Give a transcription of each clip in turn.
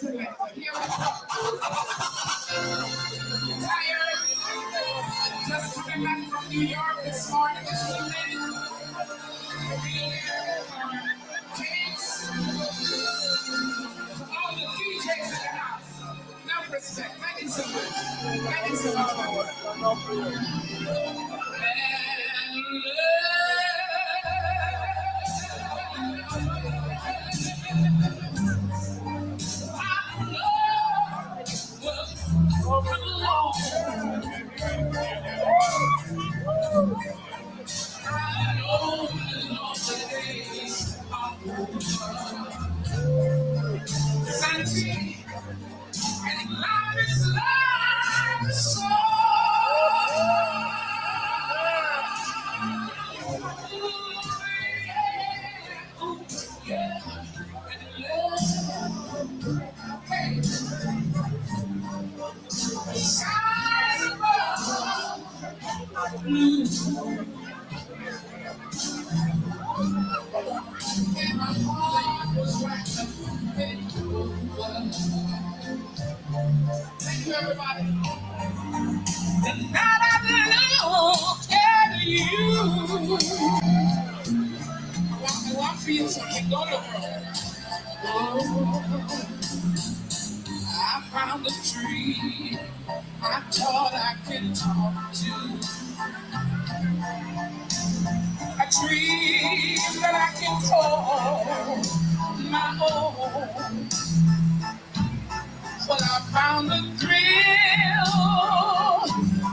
selector. Here we go. Tired? Just coming back from New York this morning, this evening. Thanks to all the DJs in the house. Enough respect. Thank you so much. Thank you so much. Santi, and love is love, so thank you, everybody. The night I looked at you, I feel something going on. I found a tree I thought I could talk to. A tree that I can call my own. Well, I found a thrill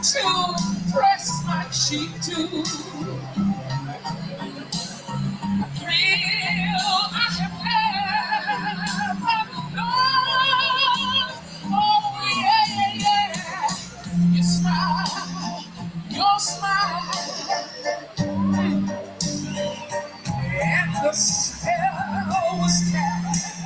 to press my cheek to. A thrill I have never known. Oh, yeah, yeah, yeah. Your smile, and the spell was cast.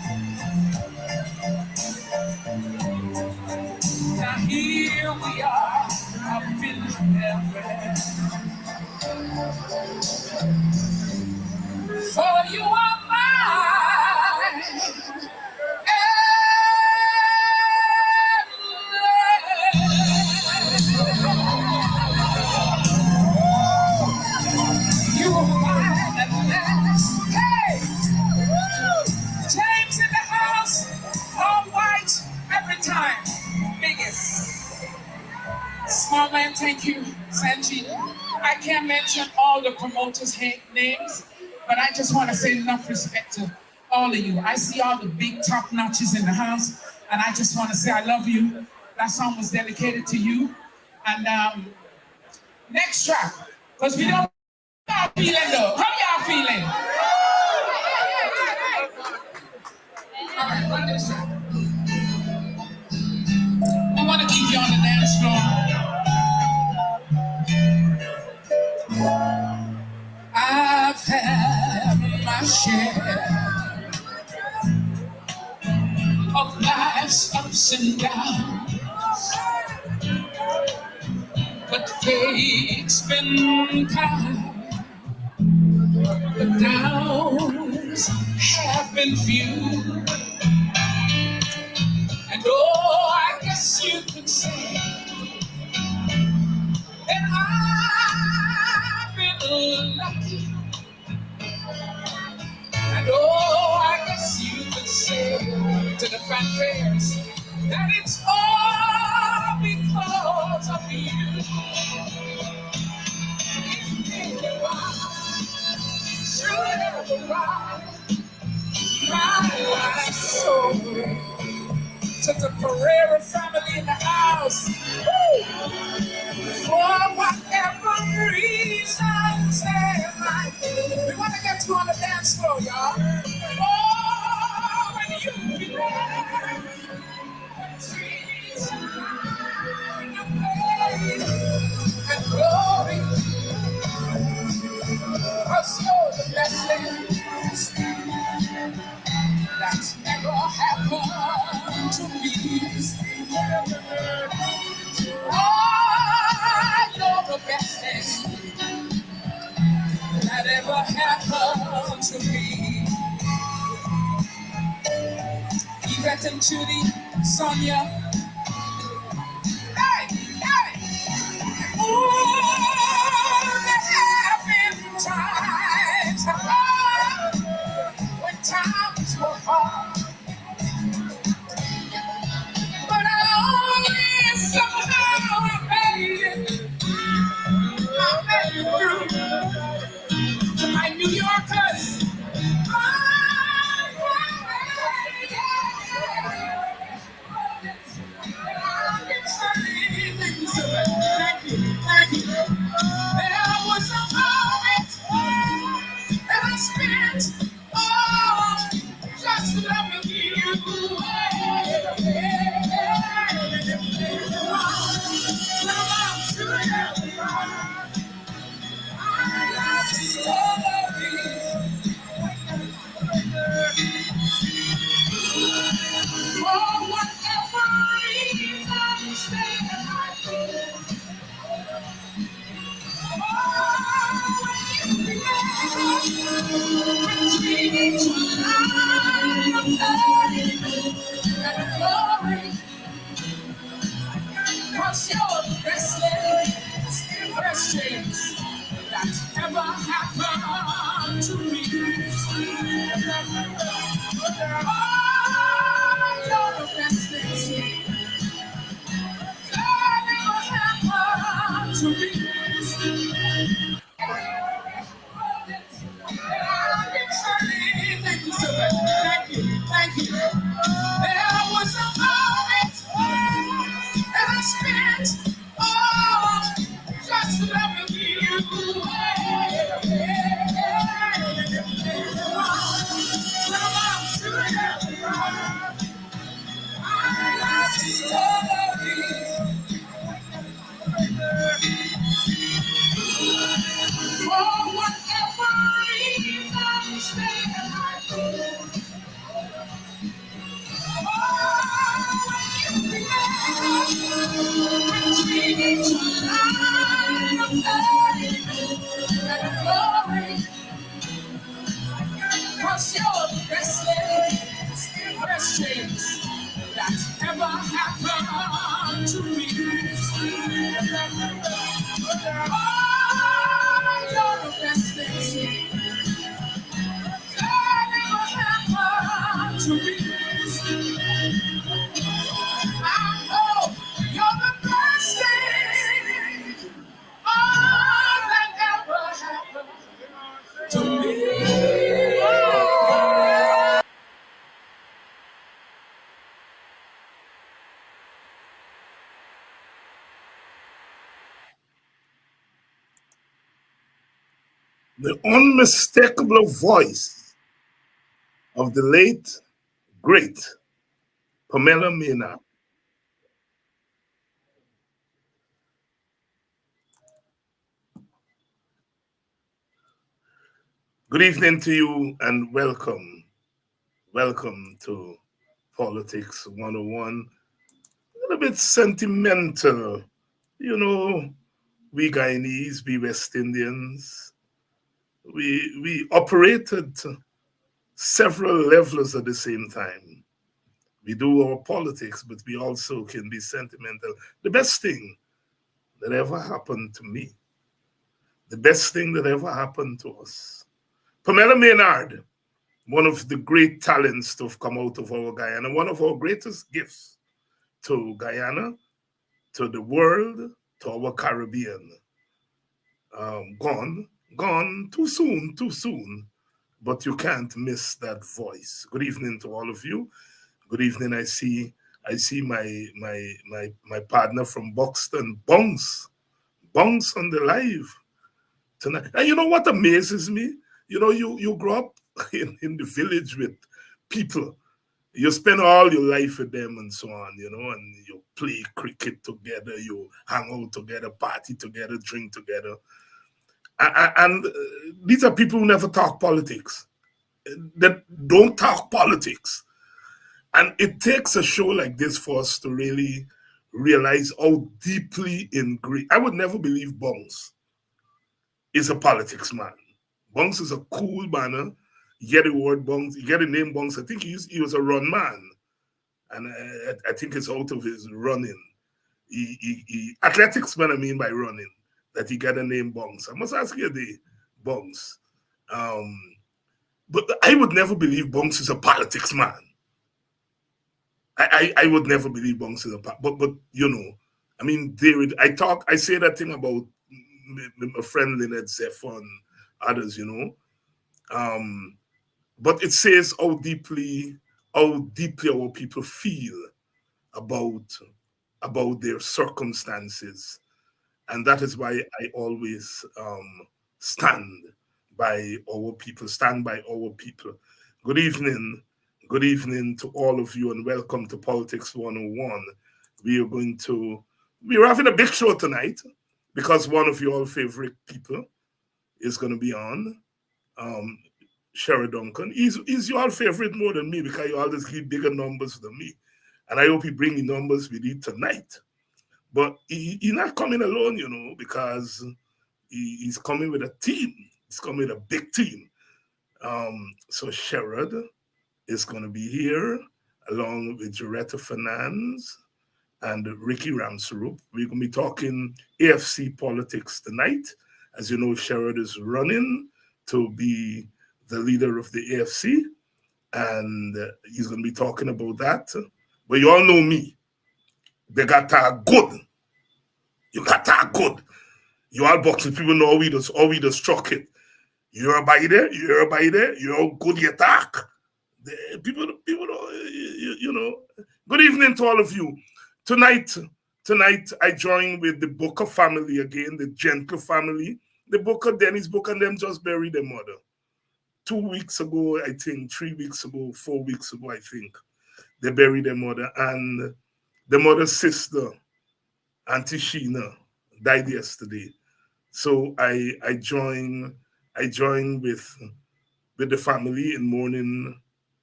Now here we are, up in heaven. For you are mine. You are mine at last. Hey! Woo! James in the house, all white every time. Biggest. Small man, thank you, Sanji. I can't mention all the promoters' names, but I just want to say enough respect to all of you. I see all the big top notches in the house, and I just want to say I love you. That song was dedicated to you. And next track, because we don't. How y'all feeling though? How y'all feeling? All right, run this track. I want to keep you on the dance floor. I've had my share of life's ups and downs, but fate's been kind. The downs have been few, and oh, I guess you could say that I've been lucky. And oh, I guess you could say to the fanfares that it's all because of you. Sure, my life's soul to the Pereira family in the house. Woo! For whatever reasons they might be. We want to get you on the dance floor, y'all. Oh, and you be there. Trees and pain and glory. Cause you're the best thing that's ever happened to me. Oh, you're the best thing that ever happened to me. and Judy, Sonia. Hey, hey. Ooh, there have been times when times were hard, but I always somehow made it. I made it through to my New Yorkers. Thank you, thank you. There was a moment that I spent just loving you. For whatever reason, stay alive. What's your best things that ever happened to me? Oh, you're the best thing that ever happened to me. Thank you, thank you. There was a moment that I spent just loving you. Come on, for whatever reason, stay alive. Cause you're the best things that ever happened to me. Oh, you're the best thing that ever happened to me. I know you're the best thing that ever happened to me. The unmistakable voice of the late, great Pamela Maynard. Good evening to you and welcome. Welcome to Politics 101. A little bit sentimental. You know, we Guyanese, we West Indians, we operated several levels at the same time. We do our politics, but we also can be sentimental. The best thing that ever happened to me, the best thing that ever happened to us. Pamela Maynard, one of the great talents to have come out of our Guyana, one of our greatest gifts to Guyana, to the world, to our Caribbean. Gone too soon, but you can't miss that voice. Good evening to all of you. Good evening. I see my partner from Buxton, Bungs on the live tonight. And you know what amazes me? You know, you grow up in the village with people. You spend all your life with them and so on, and you play cricket together, you hang out together, party together, drink together. And these are people who never talk politics, that don't talk politics. And it takes a show like this for us to really realize how deeply ingrained. I would never believe Bongs is a politics man. Bongs is a cool manner. You get the word Bongs, you get the name Bongs. I think he was a run man. and I think it's out of his running. Athletics, man, I mean by running, that he got a name Bongs. I must ask you the Bongs. Um, but I would never believe Bongs is a politics man. I would never believe Bongs is a but you know, I mean, David, I say that thing about my friend Lynette Zephyr and others, you know. Um, but it says how deeply our people feel about their circumstances, and that is why I always stand by our people. Stand by our people. Good evening, good evening to all of you, and welcome to Politics 101. We are going to we're having a big show tonight because one of your favorite people is going to be on. Um, Sherod Duncan. He's your favorite more than me because you always give bigger numbers than me. And I hope he bring the numbers with you tonight. But he's not coming alone, you know, because he's coming with a team. He's coming with a big team. So Sherod is going to be here along with Joretta Fernandes and Ricky Ramsarup. We're going to be talking AFC politics tonight. As you know, Sherod is running to be the leader of the AFC, and he's going to be talking about that. But you all know me. They got that good. You got that good. You all boxing people know we just struck it. You're by there, you're good you attack. People know, you know. Good evening to all of you. Tonight I join with the Booker family again, the Gentle family. The Booker, Dennis Booker, and them just buried their mother. 2 weeks ago, I think, 3 weeks ago, 4 weeks ago, I think, they buried their mother. And the mother's sister, Auntie Sheena, died yesterday. So I join with the family in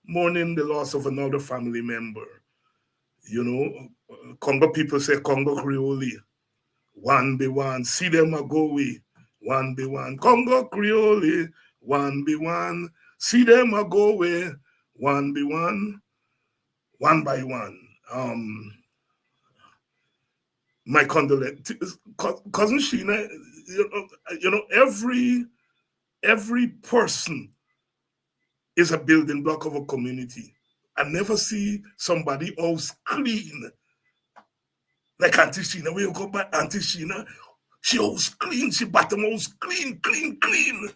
mourning the loss of another family member. You know, Congo people say Congo Creole, one by one, see them a go away, one by one. Congo Creole, one by one, see them a go away, one by one. My condolences, cousin Sheena. Every person is a building block of a community. I never see somebody else clean like Auntie Sheena. When you go by Auntie Sheena, she always clean, she bottom always clean, clean, clean.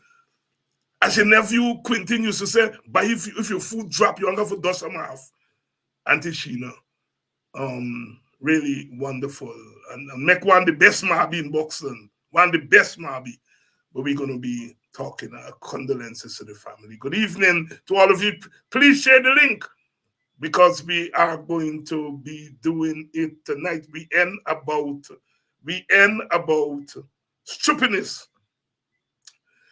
As your nephew Quentin used to say, but if your food drop, you hungry for dust them off. Auntie Sheena. Really wonderful. And make one the best Marby in boxing. One the best Marby. But we're going to be talking condolences to the family. Good evening to all of you. Please share the link because we are going to be doing it tonight. We end about stupidness.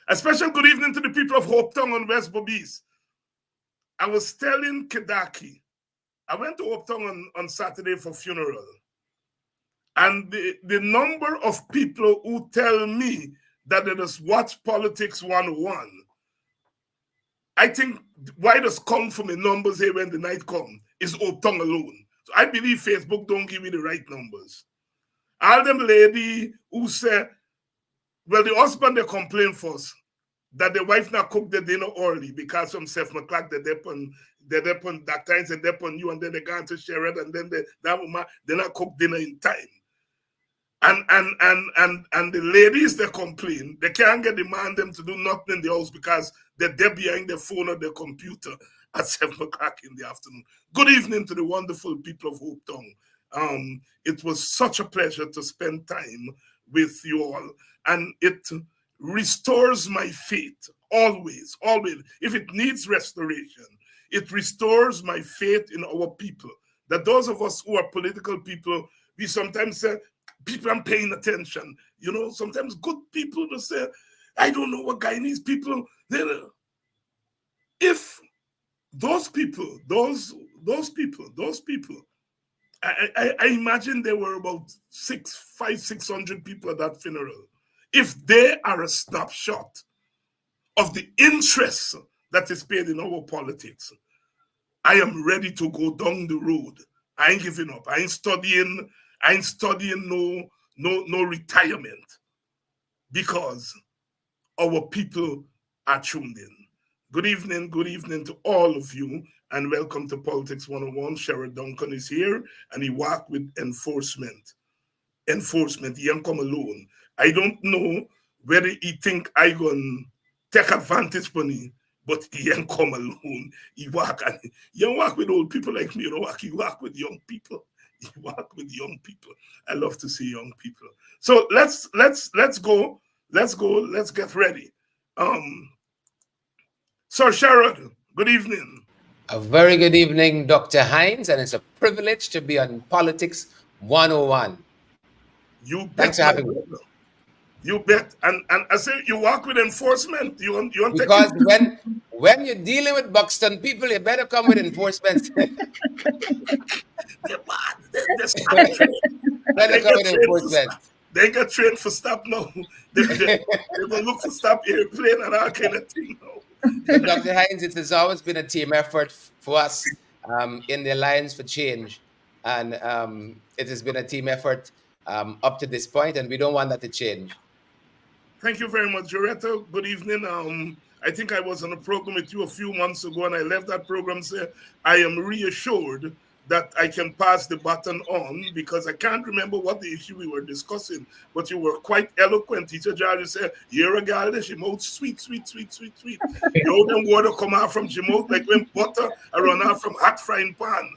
A special good evening to the people of Hope Town and West Bobbies. I was telling Kedaki, I went to Hope Town on Saturday for funeral. And the number of people who tell me that they just watch Politics 101, I think why does come from the numbers here when the night come is Hope Town alone. So I believe Facebook don't give me the right numbers. All them lady who say, well, the husband they complain first that the wife not cook the dinner early because from Seth McClark they depend that times they depend you and then they go to Sherod and then they not cook dinner in time. And the ladies they complain they can't get the man them to do nothing in the house because they're behind their phone or their computer at 7 o'clock in the afternoon. Good evening to the wonderful people of Hope Town. It was such a pleasure to spend time with you all, and it restores my faith always. If it needs restoration, it restores my faith in our people. That those of us who are political people, we sometimes say, people aren't paying attention. You know, sometimes good people will say, I don't know what Guyanese people. If those people, I imagine there were about 600 people at that funeral. If they are a snapshot of the interest that is paid in our politics, I am ready to go down the road I ain't giving up. I ain't studying no retirement because our people are tuned in. Good evening to all of you, and welcome to Politics 101. Sherod Duncan is here, and he work with enforcement. Enforcement, he ain't come alone. I don't know whether he think I gonna take advantage of me, but he ain't come alone. He work and he don't work with old people like me, you know, he work with young people. He work with young people. I love to see young people. So let's get ready. Um Sir Sherrod, good evening. A very good evening, Dr. Hines, and it's a privilege to be on Politics 101. You Thanks bet, for my having me. brother. You bet. And I say you work with enforcement. You want to take Because it. when you're dealing with Buxton people, you better come with enforcement. They're mad. They stop train. And Better they come get with trained for enforcement. stop. They get trained for stop now. They're gonna look for stop airplane and all kind of thing now. But Dr. Hines, it has always been a team effort for us in the Alliance for Change. And it has been a team effort up to this point, and we don't want that to change. Thank you very much, Joretta. Good evening. I think I was on a program with you a few months ago, and I left that program saying I am reassured that I can pass the baton on because I can't remember what the issue we were discussing, but you were quite eloquent. Teacher George said, "You're a girl that she mouth sweet, sweet, sweet, sweet, sweet. You know them water come out from she mouth like when butter I run out from hot frying pan.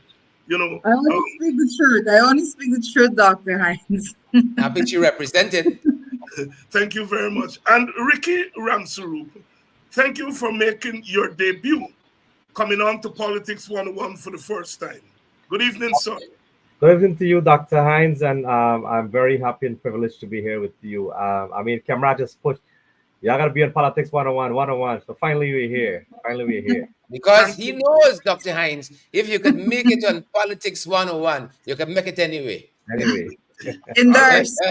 You know, I only speak the truth. I only speak the truth, Dr. Hines. Happy to represent it. thank you very much. And Ricky Ramsarup, thank you for making your debut coming on to Politics 101 for the first time. Good evening, sir. Good evening to you, Dr. Hines, and I'm very happy and privileged to be here with you. Camera just pushed. Y'all gotta be on Politics 101, 101. So finally we're here. Finally we're here. Because Thank he you. knows, Dr. Hines, if you could make it on Politics 101, you can make it anyway. Anyway, All right, Endorsed.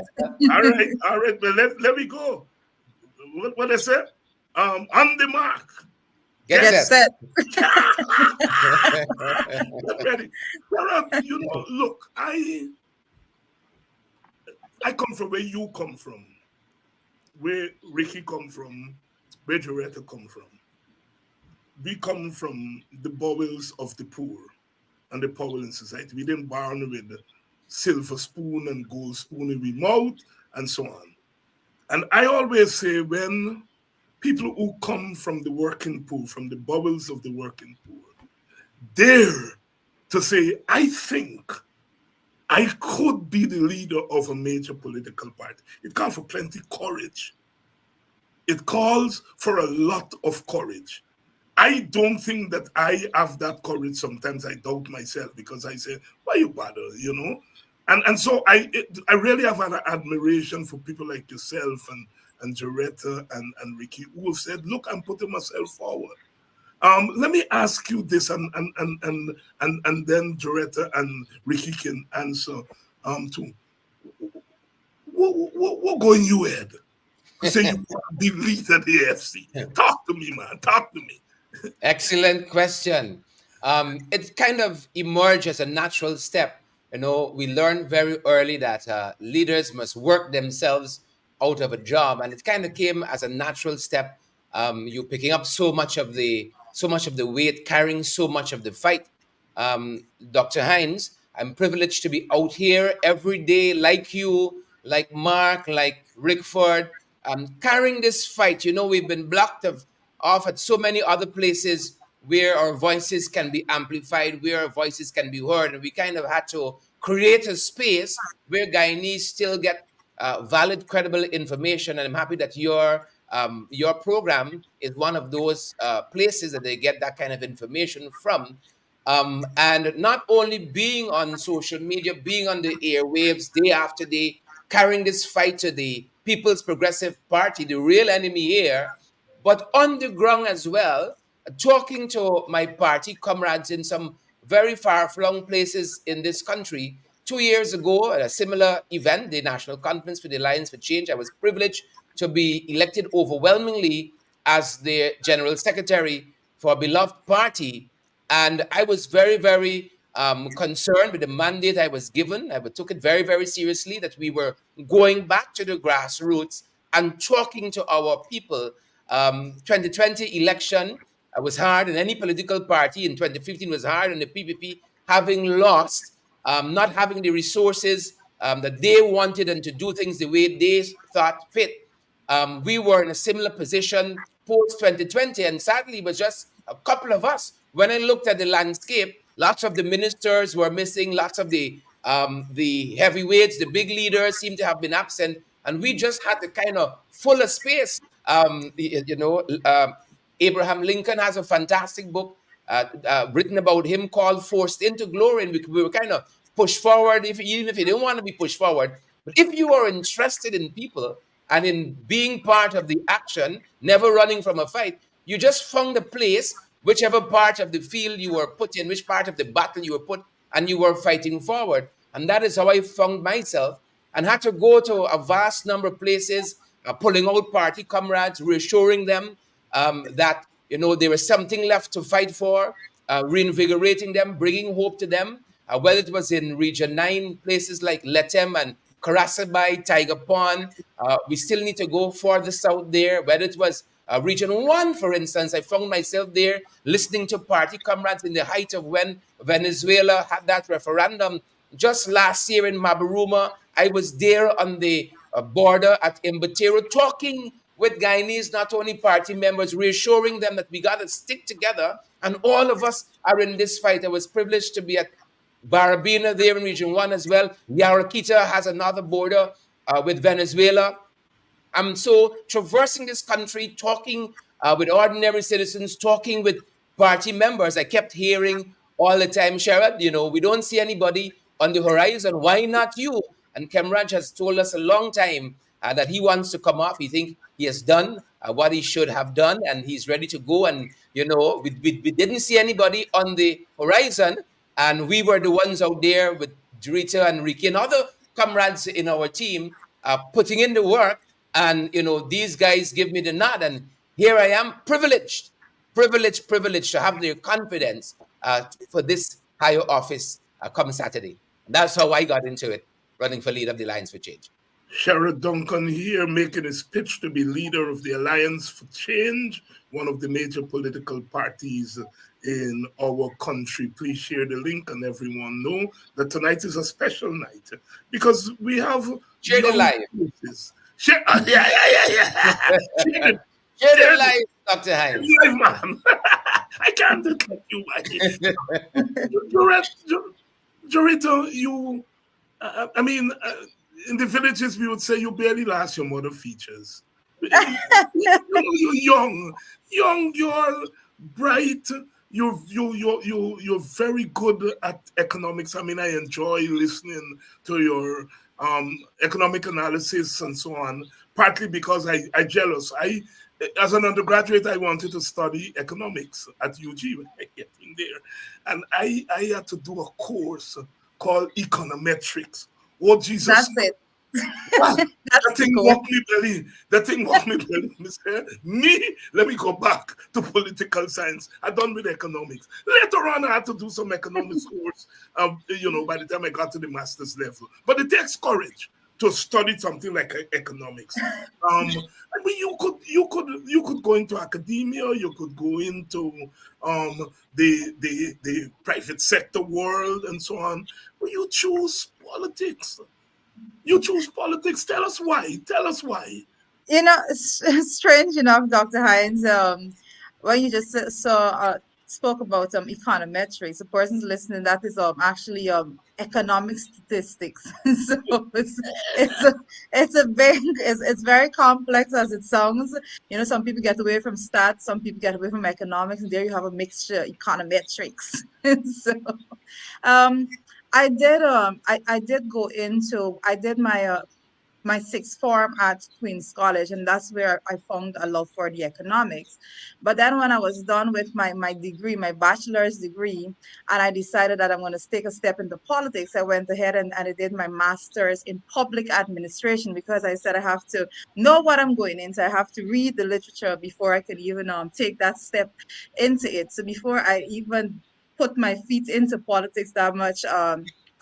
all right. Well, let me go. What I said? On the mark. Get Get set. set. Get ready. You know, look, I come from where you come from, where Ricky come from, where Joretta come from. We come from the bowels of the poor and the power in society. We didn't born with silver spoon and gold spoon in we mouth and so on. And I always say when people who come from the working poor, from the bowels of the working poor, dare to say, I think I could be the leader of a major political party. It calls for plenty courage. It calls for a lot of courage. I don't think that I have that courage. Sometimes I doubt myself because I say, why you bother, you know? And so I really have an admiration for people like yourself and Joretta and Ricky who have said, look, I'm putting myself forward. Let me ask you this, and then Joretta and Ricky can answer too. What going you head? You say you deleted the AFC. Talk to me, man. Talk to me. Excellent question. It kind of emerged as a natural step. You know, we learned very early that leaders must work themselves out of a job, and it kind of came as a natural step. You picking up so much of the weight, carrying so much of the fight. Dr. Hines, I'm privileged to be out here every day, like you, like Mark, like Rickford, carrying this fight. You know, we've been blocked off at so many other places where our voices can be amplified, where our voices can be heard. And we kind of had to create a space where Guyanese still get valid, credible information. And I'm happy that your program is one of those places that they get that kind of information from. And not only being on social media, being on the airwaves day after day, carrying this fight to the People's Progressive Party, the real enemy here, but on the ground as well, talking to my party comrades in some very far-flung places in this country. 2 years ago, at a similar event, the National Conference for the Alliance for Change, I was privileged to be elected overwhelmingly as the General Secretary for a beloved party. And I was very, very concerned with the mandate I was given. I took it very, very seriously that we were going back to the grassroots and talking to our people. 2020 election was hard, and any political party in 2015 was hard, and the PPP having lost, not having the resources that they wanted and to do things the way they thought fit. We were in a similar position post 2020, and sadly, it was just a couple of us. When I looked at the landscape, lots of the ministers were missing, lots of the heavyweights, the big leaders seem to have been absent, and we just had to kind of full of space. Abraham Lincoln has a fantastic book written about him called Forced into Glory, and we were kind of pushed forward, even if you didn't want to be pushed forward. But if you are interested in people and in being part of the action, never running from a fight, you just found a place, whichever part of the field you were put in, which part of the battle you were put, and you were fighting forward. And that is how I found myself, and had to go to a vast number of places, pulling out party comrades, reassuring them that there was something left to fight for, reinvigorating them, bringing hope to them. Whether it was in Region 9, places like Letem and Karasabai, Tiger Pond, we still need to go further south there. Whether it was Region 1, for instance, I found myself there listening to party comrades in the height of when Venezuela had that referendum. Just last year in Mabaruma, I was there on the border at Imbatero talking with Guyanese, not only party members, reassuring them that we got to stick together and all of us are in this fight. I was privileged to be at Barabina there in Region 1 as well. Yarakita has another border with Venezuela. So traversing this country, talking with ordinary citizens, talking with party members, I kept hearing all the time, Sherod, we don't see anybody on the horizon. Why not you? And Kemraj has told us a long time that he wants to come off. He thinks he has done what he should have done, and he's ready to go. And, we didn't see anybody on the horizon, and we were the ones out there with Dorita and Ricky and other comrades in our team putting in the work. And these guys give me the nod, and here I am, privileged to have their confidence for this higher office come Saturday. And that's how I got into it, running for leader of the Alliance for Change. Sherod Duncan here making his pitch to be leader of the Alliance for Change, one of the major political parties in our country. Please share the link and everyone know that tonight is a special night because we have Share the live. Faces. Share, yeah. Share the live, Dr. Hines. Live, man. I can't look like you. Dorito, you, in the villages, we would say you barely last your mother features. You're young girl, bright. You're very good at economics. I enjoy listening to your economic analysis and so on. Partly because I jealous. As an undergraduate, I wanted to study economics at UG when I get in there, and I had to do a course called econometrics. Oh Jesus! That's it. That thing walked me belly. That thing walked me belly. Me, let me go back to political science. I'm done with economics. Later on, I had to do some economics course. By the time I got to the master's level, but it takes courage to study something like economics. You could go into academia. You could go into the private sector world and so on. But you choose politics. You choose politics. Tell us why. It's strange enough, Dr. Hines, when you just spoke about econometrics, the person's listening, that is actually economic statistics. So it's very complex as it sounds. Some people get away from stats, some people get away from economics, and there you have a mixture, econometrics. So I did go into, I did my sixth form at Queen's College, and that's where I found a love for the economics. But then when I was done with my degree, my bachelor's degree, and I decided that I'm going to take a step into politics, I went ahead and I did my master's in public administration, because I said I have to know what I'm going into. I have to read the literature before I could even take that step into it. So before I even put my feet into politics that much.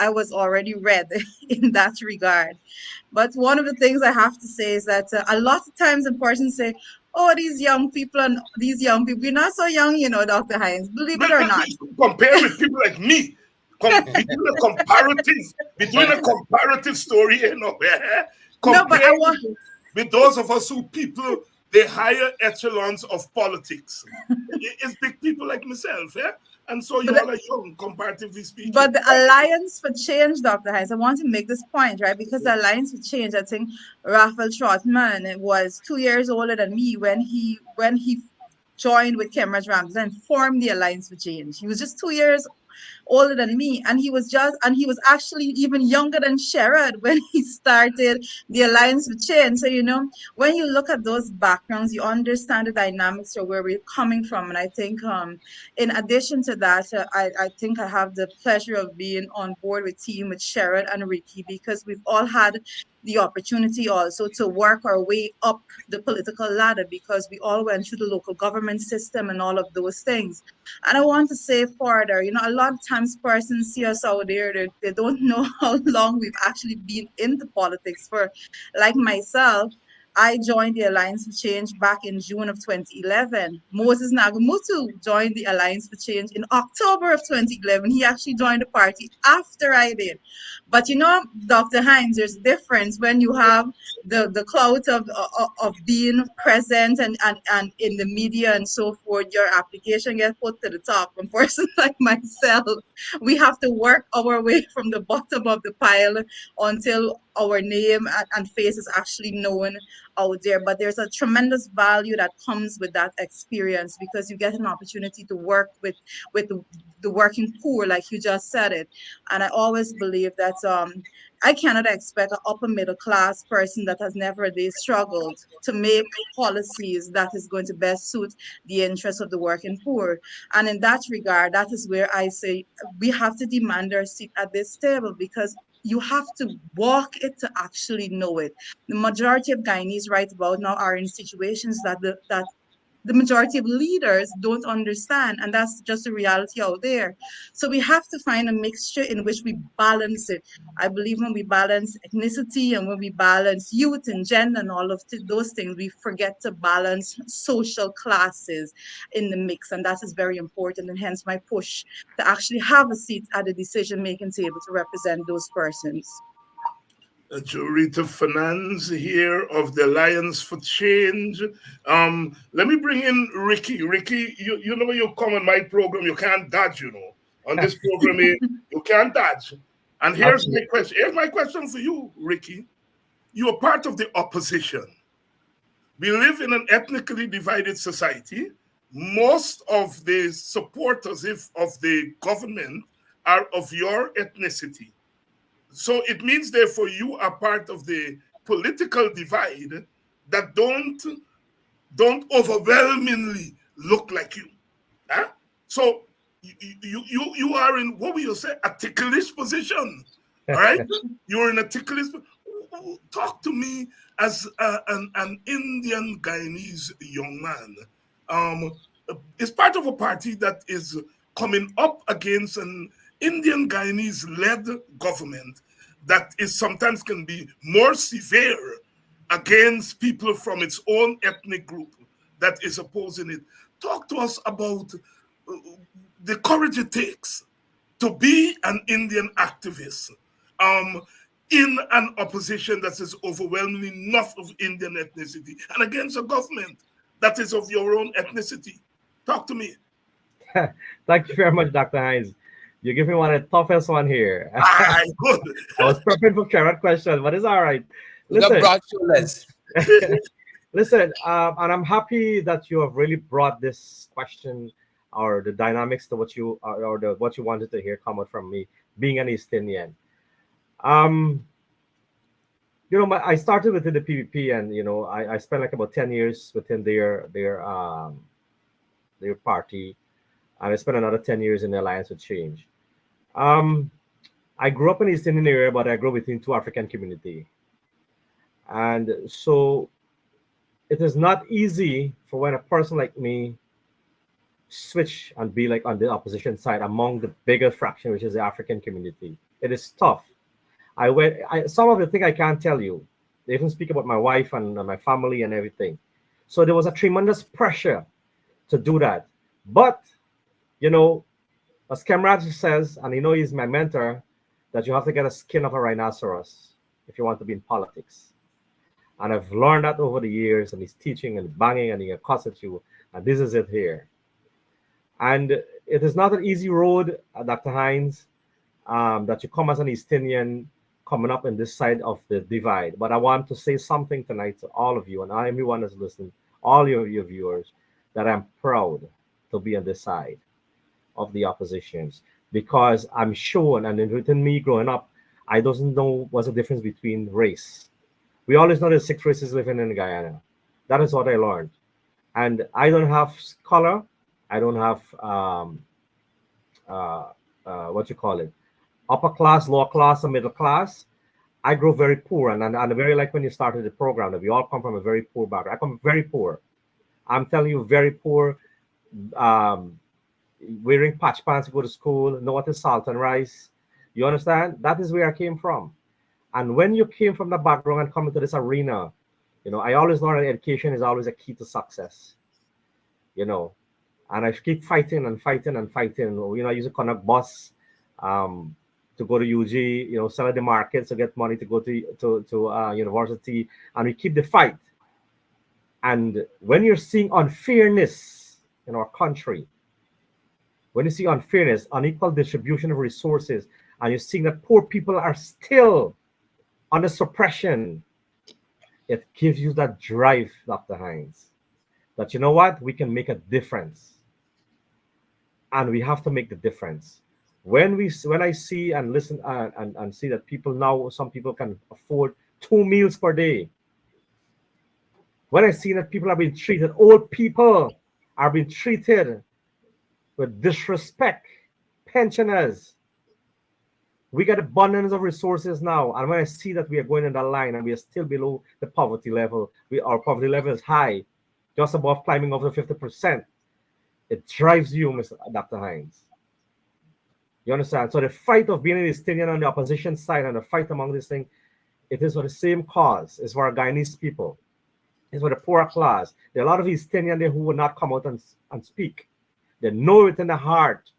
I was already read in that regard. But one of the things I have to say is that a lot of times in persons say, "Oh, these young people and these young people, you're not so young, Dr. Hines. Believe it or not." Compare with people like me. Be doing a comparative story, No, but I compare want, with those of us who people the higher echelons of politics. It's big people like myself, yeah? And so you but all are young, comparatively speaking. But the Alliance for Change, Dr. Hines, I want to make this point, right? Because the Alliance for Change, I think Raphael Trotman was 2 years older than me when he joined with Cameron Ramsey and formed the Alliance for Change. He was just 2 years older than me, and he was actually even younger than Sherod when he started the Alliance for Change. So when you look at those backgrounds, you understand the dynamics of where we're coming from. And I think in addition to that, I think I have the pleasure of being on board with team with Sherod and Ricky, because we've all had the opportunity also to work our way up the political ladder, because we all went through the local government system and all of those things. And I want to say further, a lot of times persons see us out there, they don't know how long we've actually been into politics for. Like myself, I joined the Alliance for Change back in June of 2011. Moses Nagamutu joined the Alliance for Change in October of 2011. He actually joined the party after I did. But Dr. Hines, there's a difference when you have the clout of being present and in the media and so forth. Your application gets put to the top. And person like myself, we have to work our way from the bottom of the pile until our name and face is actually known out there. But there's a tremendous value that comes with that experience, because you get an opportunity to work with the working poor, like you just said it. And I always believe that I cannot expect an upper middle class person that has never a day struggled to make policies that is going to best suit the interests of the working poor. And in that regard, that is where I say we have to demand our seat at this table, because you have to walk it to actually know it. The majority of Guyanese right about now are in situations that the majority of leaders don't understand, and that's just the reality out there. So we have to find a mixture in which we balance it. I believe when we balance ethnicity and when we balance youth and gender and all of those things, we forget to balance social classes in the mix, and that is very important. And hence my push to actually have a seat at the decision making table to represent those persons. Jurita Finance here of the Alliance for Change. Let me bring in Ricky. Ricky, you know when you come on my program, you can't dodge, On this program, you can't dodge. And here's my Absolutely. question. Here's my question for you, Ricky. You are part of the opposition. We live in an ethnically divided society. Most of the supporters of the government are of your ethnicity. So it means, therefore, you are part of the political divide that don't overwhelmingly look like you. Huh? So you are in, what will you say, a ticklish position. All right? You're in a ticklish. Talk to me as an Indian Guyanese young man. Um, is part of a party that is coming up against an Indian Guyanese led government that is sometimes can be more severe against people from its own ethnic group that is opposing it. Talk to us about uh, the courage it takes to be an Indian activist um, in an opposition that is overwhelmingly not of Indian ethnicity and against a government that is of your own ethnicity. Talk to me. Thank you very much, Dr. Hines. You give me one of the toughest one here. Ah, good. I was prepared for carrot question, but it's all right. You got Listen, broad shoulders. listen, and I'm happy that you have really brought this question or the dynamics to what you or the what you wanted to hear come out from me, being an East Indian. Um, I started within the PVP, and I spent like about 10 years within their party, and I spent another 10 years in the Alliance with Change. Um, I grew up in the East Indian area, but I grew within two African community, and so it is not easy for when a person like me switch and be like on the opposition side among the bigger fraction, which is the African community. It is tough. Some of the thing I can't tell you. They even speak about my wife and my family and everything. So there was a tremendous pressure to do that. But, you know, as Camrad says, and you know he's my mentor, that you have to get a skin of a rhinoceros if you want to be in politics. And I've learned that over the years, and he's teaching and banging and he accosted you, and this is it here. And it is not an easy road, Dr. Hines, that you come as an East Indian coming up in this side of the divide. But I want to say something tonight to all of you and everyone that's listening, all your viewers, that I'm proud to be on this side of the oppositions, because I'm sure, and within me growing up, I doesn't know what's the difference between race. We always know there's 6 races living in Guyana. That is what I learned. And I don't have color. I don't have what you call it, upper class, lower class, or middle class. I grew very poor, and very like when you started the program, that we all come from a very poor background. I come very poor. I'm telling you, very poor. Um, Wearing patch pants to go to school, know what is salt and rice. You understand? That is where I came from. And when you came from the background and come into this arena, you know, I always learned that education is always a key to success. You know, and I keep fighting and fighting and fighting. You know, I used to connect bus to go to UG, you know, sell at the markets to get money to go to university, and we keep the fight. And when you're seeing unfairness in our country, when you see unfairness, unequal distribution of resources, and you're seeing that poor people are still under suppression, it gives you that drive, Dr. Hines, that you know what, we can make a difference. And we have to make the difference. When I see and listen and see that people now, some people can afford 2 meals per day. When I see that people are being treated, old people are being treated with disrespect, pensioners. We got abundance of resources now. And when I see that we are going in that line and we are still below the poverty level, our poverty level is high, just above climbing over 50%. It drives you, Mr. Dr. Hines. You understand? So the fight of being an East Indian on the opposition side and the fight among this thing, it is for the same cause. It's for our Guyanese people. It's for the poorer class. There are a lot of East Indians there who will not come out and speak. They know it in the heart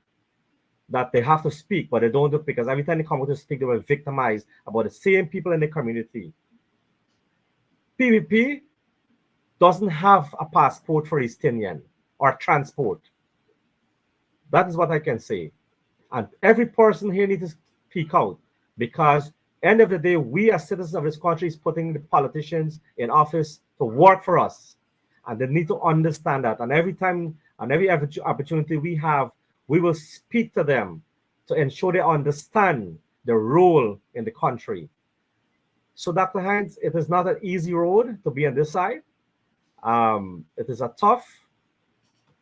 that they have to speak, but they don't do it because every time they come out to speak, they were victimized about the same people in the community. PVP doesn't have a passport for East Indian or transport. That is what I can say. And every person here needs to speak out, because end of the day, we as citizens of this country is putting the politicians in office to work for us. And they need to understand that. And every time and every opportunity we have, we will speak to them to ensure they understand the role in the country. So, Dr. Hines, it is not an easy road to be on this side. It is a tough,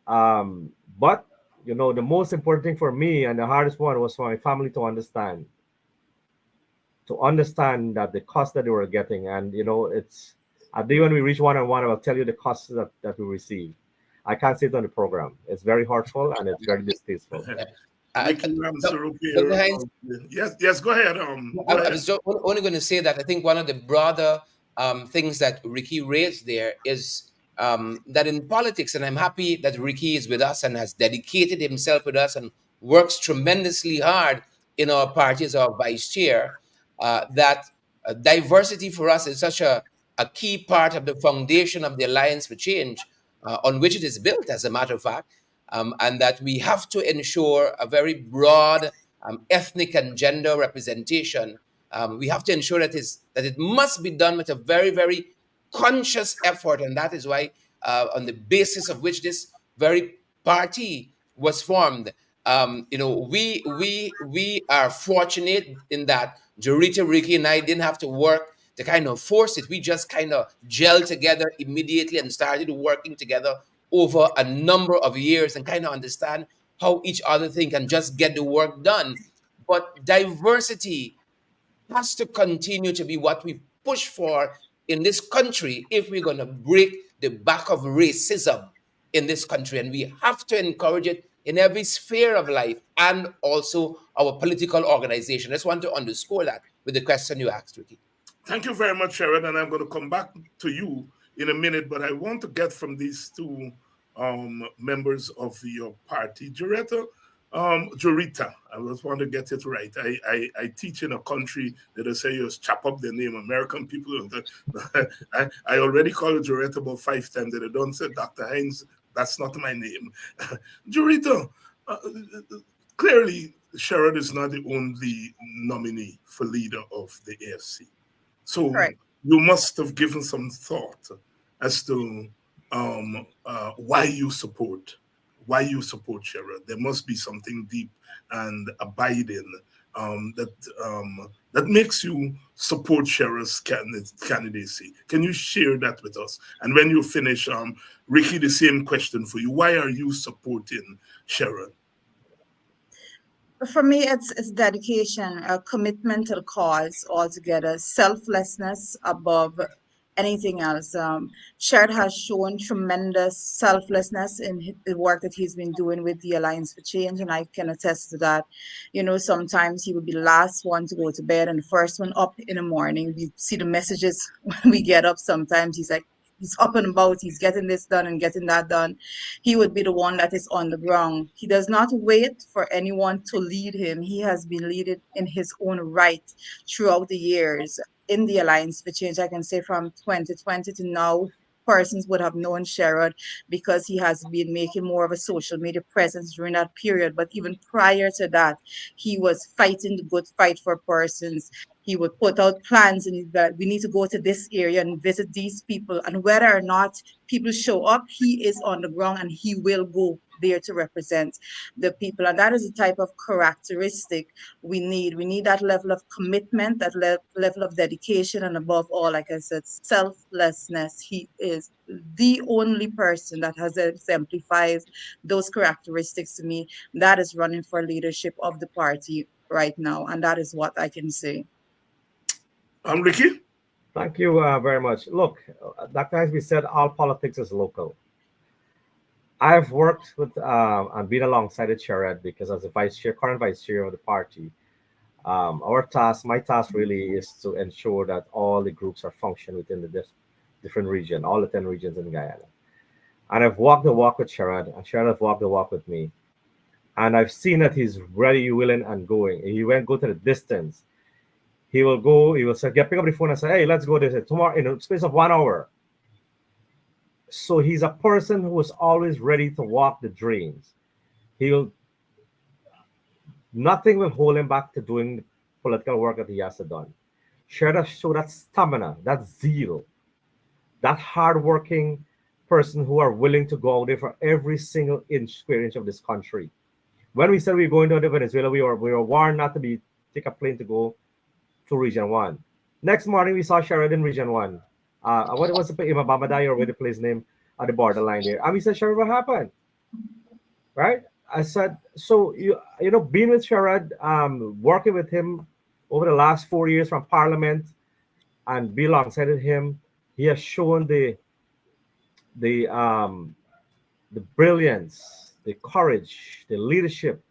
but you know, the most important thing for me and the hardest one was for my family to understand that the cost that they were getting. And you know, it's I think when we reach one-on-one, I will tell you the costs that we receive. I can't say it on the program. It's very hurtful and it's very distasteful. Ricky Dr. Ramsey, Hines, yes, go ahead. Go I ahead. was only going to say that I think one of the broader things that Ricky raised there is that in politics, and I'm happy that Ricky is with us and has dedicated himself with us and works tremendously hard in our party as our vice chair, that diversity for us is such a key part of the foundation of the Alliance for Change, on which it is built, as a matter of fact, and that we have to ensure a very broad ethnic and gender representation. We have to ensure that it must be done with a very, very conscious effort, and that is why, on the basis of which this very party was formed. We are fortunate in that Jorita, Ricky, and I didn't have to work to kind of force it. We just kind of gelled together immediately and started working together over a number of years and kind of understand how each other think and just get the work done. But diversity has to continue to be what we push for in this country if we're going to break the back of racism. in this country, and we have to encourage it in every sphere of life and also our political organization. I just want to underscore that with the question you asked, Ricky. Thank you very much, Sherod, and I'm going to come back to you in a minute, but I want to get from these two members of your party, Jurita. I just want to get it right. I teach in a country that they say you just chop up their name. American people, I already called Jurita about 5 times, and they don't say Dr. Hines. That's not my name. Jurita, clearly, Sherod is not the only nominee for leader of the AFC. So Correct. you must have given some thought as to why you support Sherrod. There must be something deep and abiding that makes you support Sherrod's candidacy. Can you share that with us? And when you finish, Ricky, the same question for you. Why are you supporting Sherrod? For me, it's dedication, a commitment to the cause altogether, selflessness above anything else. Sherrod has shown tremendous selflessness in the work that he's been doing with the Alliance for Change, and I can attest to that. You know, sometimes he would be the last one to go to bed and the first one up in the morning. We see the messages when we get up. Sometimes he's like, he's up and about, he's getting this done and getting that done. He would be the one that is on the ground. He does not wait for anyone to lead him. He has been leading in his own right throughout the years in the Alliance for Change. I can say from 2020 to now, persons would have known Sherrod because he has been making more of a social media presence during that period. But even prior to that, he was fighting the good fight for persons. He would put out plans and that we need to go to this area and visit these people. And whether or not people show up, he is on the ground and he will go there to represent the people. And that is the type of characteristic we need. We need that level of commitment, that level of dedication, and above all, like I said, selflessness. He is the only person that has exemplifies those characteristics to me that is running for leadership of the party right now. And that is what I can say. Ricky? Thank you very much. Look, Dr. Hines said all politics is local. I've worked with and been alongside the Sherrod because as the vice chair, current vice chair of the party, my task really is to ensure that all the groups are functioning within the different region, all the 10 regions in Guyana. And I've walked the walk with Sherrod, and Sherrod has walked the walk with me. And I've seen that he's ready, willing, and going. He won't go to the distance. He will go, he will say, pick up the phone and say, hey, let's go this tomorrow in the space of 1 hour. So he's a person who is always ready to walk the dreams. He'll Nothing will hold him back to doing political work that he has to done. Sherrod show that stamina, that zeal, that hardworking person who are willing to go out there for every single square inch of this country. When we said we were going to Venezuela, we were warned not to take a plane to go to Region 1. Next morning, we saw Sherrod in Region 1. What was the Imabamada or where the place name at the borderline there? And we said, Sherrod, what happened? Right? I said, so being with Sherrod, working with him over the last 4 years from Parliament and be alongside him, he has shown the brilliance, the courage, the leadership,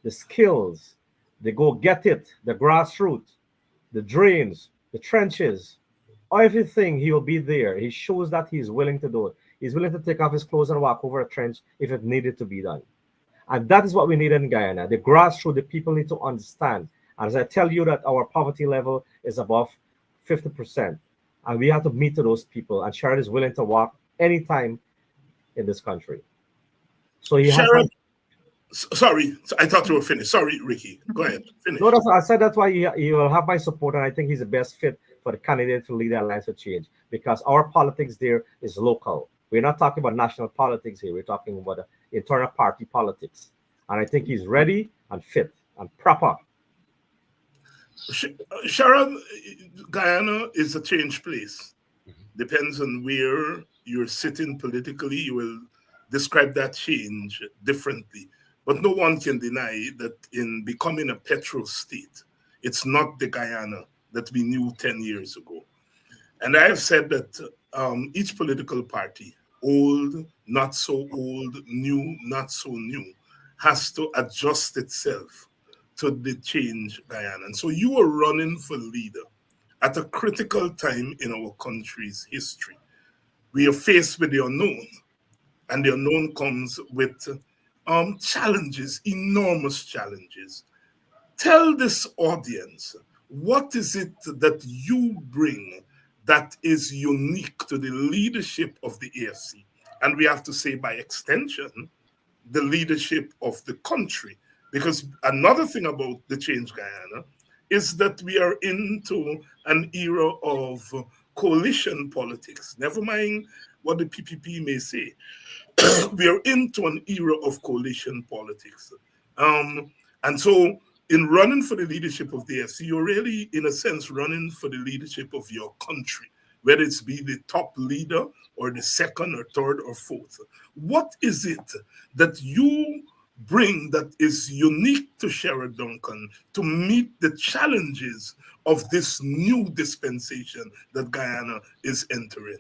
the skills, the go get it, the grassroots, the drains, the trenches, everything. He will be there. He shows that he's willing to do it. He's willing to take off his clothes and walk over a trench if it needed to be done. And that is what we need in Guyana. The grassroots, the people need to understand. As I tell you that our poverty level is above 50%. And we have to meet to those people. And Sherrod is willing to walk anytime in this country. So he Sherrod, has. Sorry, I thought you were finished. Sorry, Ricky. Go ahead. Finish. No, I said that's why he will have my support. And I think he's the best fit for the candidate to lead the Alliance for Change. Because our politics there is local. We're not talking about national politics here. We're talking about internal party politics. And I think he's ready and fit and proper. Sharon, Guyana is a change place. Depends on where you're sitting politically, you will describe that change differently. But no one can deny that in becoming a petro state, it's not the Guyana that we knew 10 years ago. And I have said that each political party old, not so old, new, not so new, has to adjust itself to the change, Guyana. And so you are running for leader at a critical time in our country's history. We are faced with the unknown, and the unknown comes with challenges, enormous challenges. Tell this audience, what is it that you bring that is unique to the leadership of the AFC? And we have to say, by extension, the leadership of the country. Because another thing about the Change Guyana is that we are into an era of coalition politics. Never mind what the PPP may say, we are into an era of coalition politics. Um, and so, in running for the leadership of the FC, you're really, in a sense, running for the leadership of your country, whether it's be the top leader or the second or third or fourth. What is it that you bring that is unique to Sherod Duncan to meet the challenges of this new dispensation that Guyana is entering?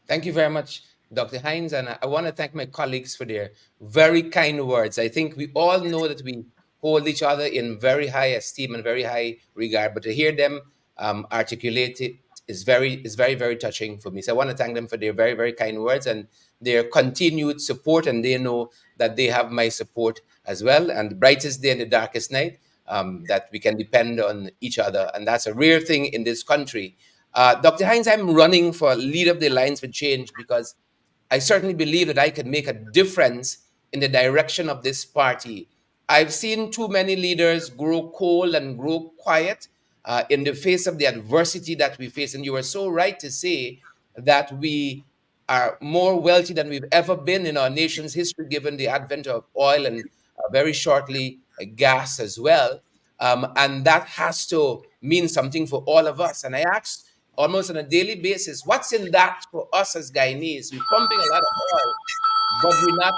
Thank you very much, Dr. Hines. And I want to thank my colleagues for their very kind words. I think we all know that we hold each other in very high esteem and very high regard, but to hear them articulate it is very, very touching for me. So I want to thank them for their very, very kind words and their continued support. And they know that they have my support as well. And the brightest day and the darkest night, that we can depend on each other. And that's a rare thing in this country. Dr. Hines, I'm running for leader of the Alliance for Change because I certainly believe that I could make a difference in the direction of this party. I've seen too many leaders grow cold and grow quiet in the face of the adversity that we face. And you are so right to say that we are more wealthy than we've ever been in our nation's history, given the advent of oil and very shortly gas as well. And that has to mean something for all of us. And I ask almost on a daily basis, what's in that for us as Guyanese? We're pumping a lot of oil,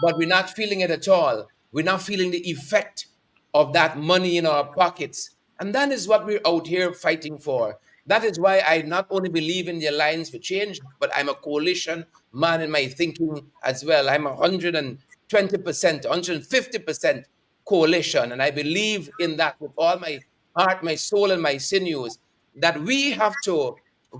but we're not feeling it at all. We're not feeling the effect of that money in our pockets. And that is what we're out here fighting for. That is why I not only believe in the Alliance for Change, but I'm a coalition man in my thinking as well. I'm 120%, 150% coalition. And I believe in that with all my heart, my soul, and my sinews, that we have to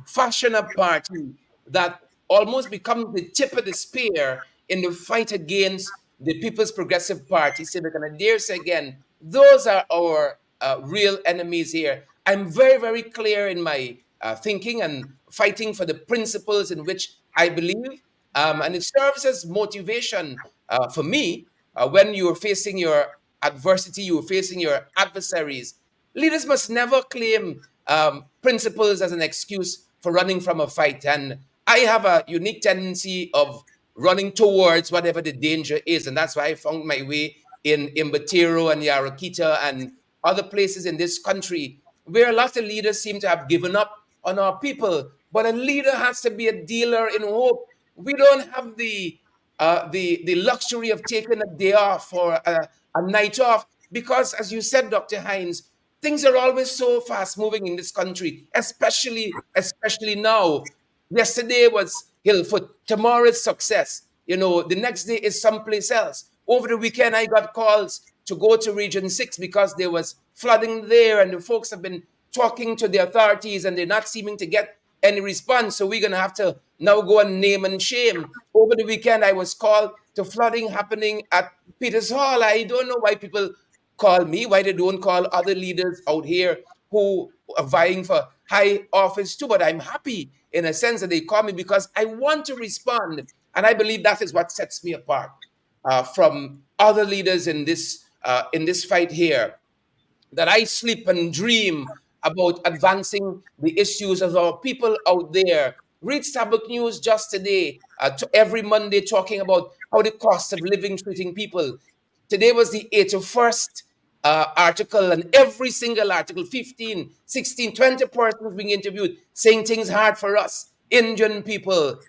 fashion a party that almost becomes the tip of the spear in the fight against the People's Progressive Party, Civic. And I dare say again, those are our real enemies here. I'm very, very clear in my thinking and fighting for the principles in which I believe. And it serves as motivation for me when you're facing your adversity, you're facing your adversaries. Leaders must never claim principles as an excuse for running from a fight. And I have a unique tendency of running towards whatever the danger is. And that's why I found my way in Imbatiro and Yarakita and other places in this country where a lot of leaders seem to have given up on our people. But a leader has to be a dealer in hope. We don't have the luxury of taking a day off or a night off because, as you said, Dr. Hines, things are always so fast moving in this country, especially now. Yesterday was Hillfoot, tomorrow is Success. You know, the next day is someplace else. Over the weekend, I got calls to go to Region 6 because there was flooding there, and the folks have been talking to the authorities and they're not seeming to get any response. So we're going to have to now go and name and shame. Over the weekend, I was called to flooding happening at Peters Hall. I don't know why people call me, why they don't call other leaders out here who are vying for high office too. But I'm happy in a sense that they call me because I want to respond. And I believe that is what sets me apart from other leaders in this fight here, that I sleep and dream about advancing the issues of our people out there. Read Starbuck News just today, every Monday, talking about how the cost of living treating people. Today was the 81st article, and every single article, 15, 16, 20 persons being interviewed, saying things hard for us. Indian people,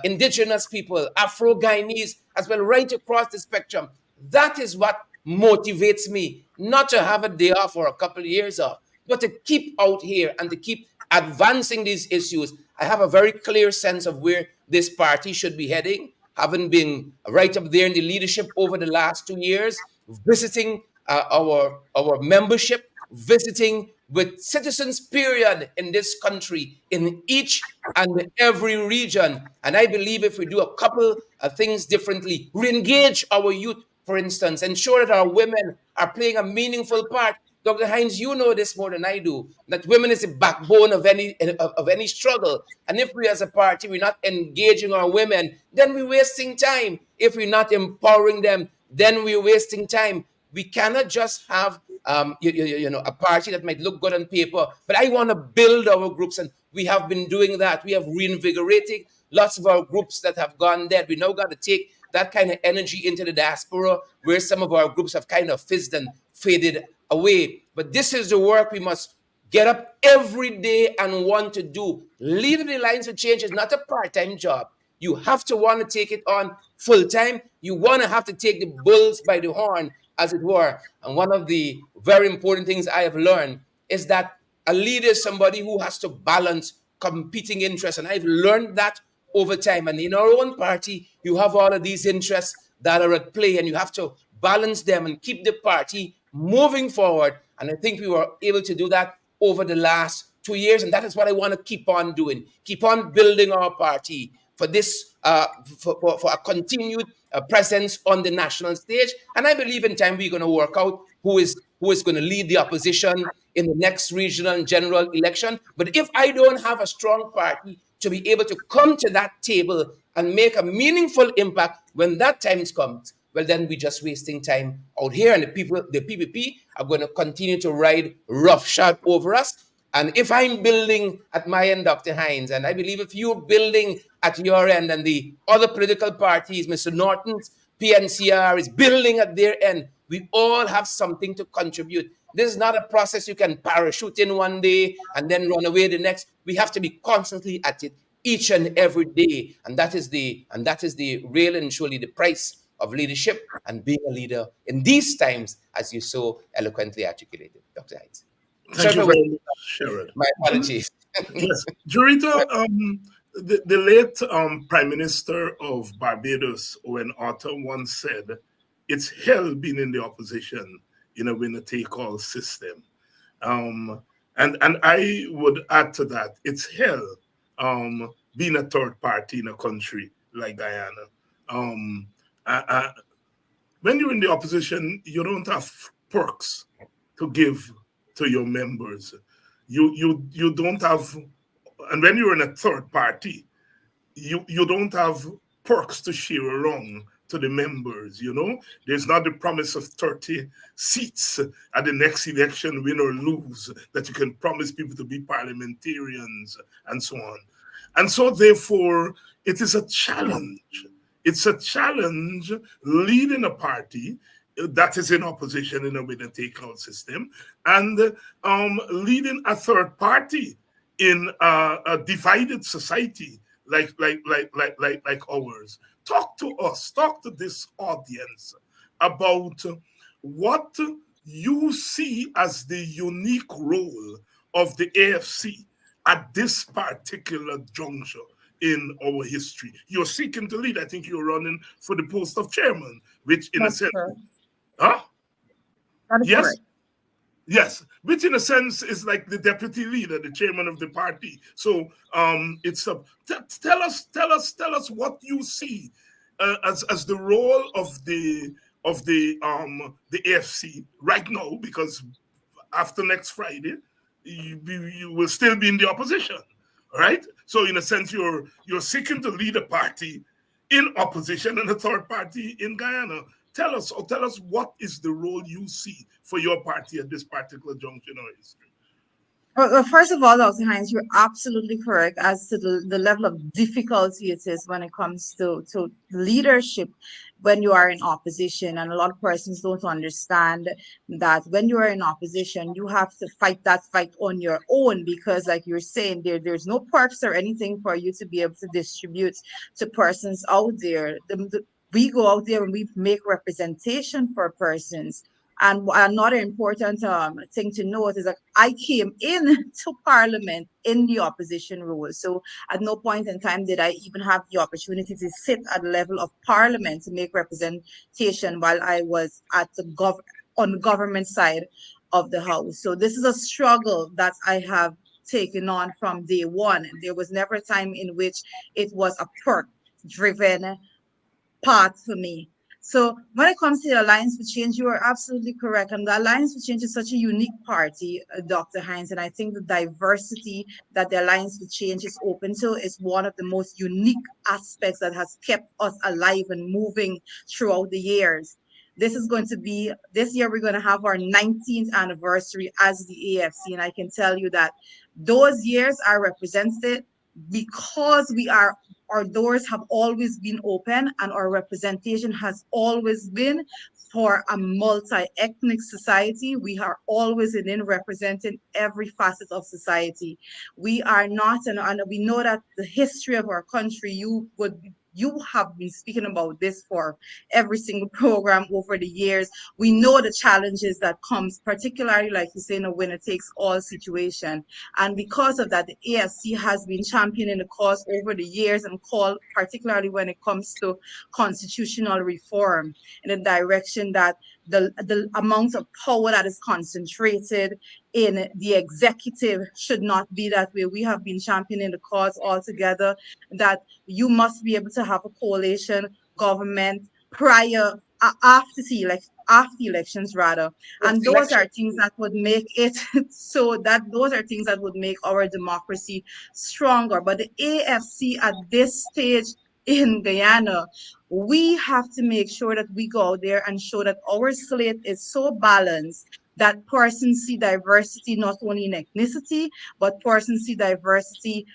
indigenous people, Afro-Guyanese, as well, right across the spectrum. That is what motivates me, not to have a day off or a couple of years off, but to keep out here and to keep advancing these issues. I have a very clear sense of where this party should be heading, having been right up there in the leadership over the last 2 years, visiting our membership, visiting with citizens, period, in this country, in each and every region. And I believe if we do a couple of things differently, re-engage our youth, for instance, ensure that our women are playing a meaningful part. Dr. Hines, you know this more than I do, that women is the backbone of any struggle. And if we as a party, we're not engaging our women, then we're wasting time. If we're not empowering them, then we're wasting time. We cannot just have a party that might look good on paper, but I want to build our groups, and we have been doing that. We have reinvigorated lots of our groups that have gone dead. We now got to take that kind of energy into the diaspora, where some of our groups have kind of fizzed and faded away. But this is the work we must get up every day and want to do. Leading the Lines for Change is not a part-time job. You have to want to take it on full-time. You want to have to take the bulls by the horn, as it were. And one of the very important things I have learned is that a leader is somebody who has to balance competing interests. And I've learned that over time. And in our own party, you have all of these interests that are at play, and you have to balance them and keep the party moving forward. And I think we were able to do that over the last 2 years. And that is what I want to keep on doing, keep on building our party for this, for a continued presence on the national stage. And I believe in time we're going to work out who is going to lead the opposition in the next regional and general election. But if I don't have a strong party to be able to come to that table and make a meaningful impact when that time comes, well, then we're just wasting time out here. And the PPP are going to continue to ride roughshod over us. And if I'm building at my end, Dr. Hines, and I believe if you're building at your end, and the other political parties, Mr. Norton's PNCR is building at their end, we all have something to contribute. This is not a process you can parachute in one day and then run away the next. We have to be constantly at it each and every day. And that is the real and surely the price of leadership and being a leader in these times, as you so eloquently articulated, Dr. Hines. Thank Sorry you for very much, Sherod. my apologies. Yes, Jurita, the late Prime Minister of Barbados, Owen Arthur, once said, "It's hell being in the opposition in a winner-take-all system." And I would add to that, it's hell being a third party in a country like Guyana. Um, uh, uh, when you're in the opposition, you don't have perks to give to your members. You don't have, and when you're in a third party, you don't have perks to share around to the members. There's not the promise of 30 seats at the next election, win or lose, that you can promise people to be parliamentarians and so on. And so therefore it is a challenge. It's a challenge leading a party that is in opposition in a winner take all system, and leading a third party in a divided society like ours. Talk to us, talk to this audience about what you see as the unique role of the AFC at this particular juncture in our history. You're seeking to lead. I think you're running for the post of chairman, which in a That's sense, correct. huh? That is Yes, correct. yes, which in a sense is like the deputy leader, the chairman of the party. So it's a tell us what you see as the role of the AFC right now, because after next Friday you will still be in the opposition, right? So in a sense, you're seeking to lead a party in opposition and a third party in Guyana. Tell us what is the role you see for your party at this particular junction in our history. Well, first of all, Dr. Hines, you're absolutely correct as to the level of difficulty it is when it comes to leadership when you are in opposition. And a lot of persons don't understand that when you are in opposition, you have to fight that fight on your own because, like you're saying, there's no perks or anything for you to be able to distribute to persons out there. We go out there and we make representation for persons. And another important thing to note is that I came into Parliament in the opposition role. So at no point in time did I even have the opportunity to sit at the level of Parliament to make representation while I was at the on the government side of the House. So this is a struggle that I have taken on from day one. There was never a time in which it was a perk driven path for me. So when it comes to the Alliance for Change, you are absolutely correct. And the Alliance for Change is such a unique party, Dr. Hines. And I think the diversity that the Alliance for Change is open to is one of the most unique aspects that has kept us alive and moving throughout the years. This year, we're going to have our 19th anniversary as the AFC. And I can tell you that those years are represented because our doors have always been open and our representation has always been for a multi-ethnic society. We are always in representing every facet of society. We are not, and we know that the history of our country, you have been speaking about this for every single program over the years. We know the challenges that comes, particularly like you say, in a winner takes all situation. And because of that, the AFC has been championing the cause over the years and called, particularly when it comes to constitutional reform, in a direction that the amount of power that is concentrated in the executive should not be that way. We have been championing the cause altogether that you must be able to have a coalition government prior after after elections rather, Post and those election. are things that would make it so that those are things that would make our democracy stronger. But the AFC at this stage in Guyana, we have to make sure that we go out there and show that our slate is so balanced that persons see diversity not only in ethnicity, but persons see diversity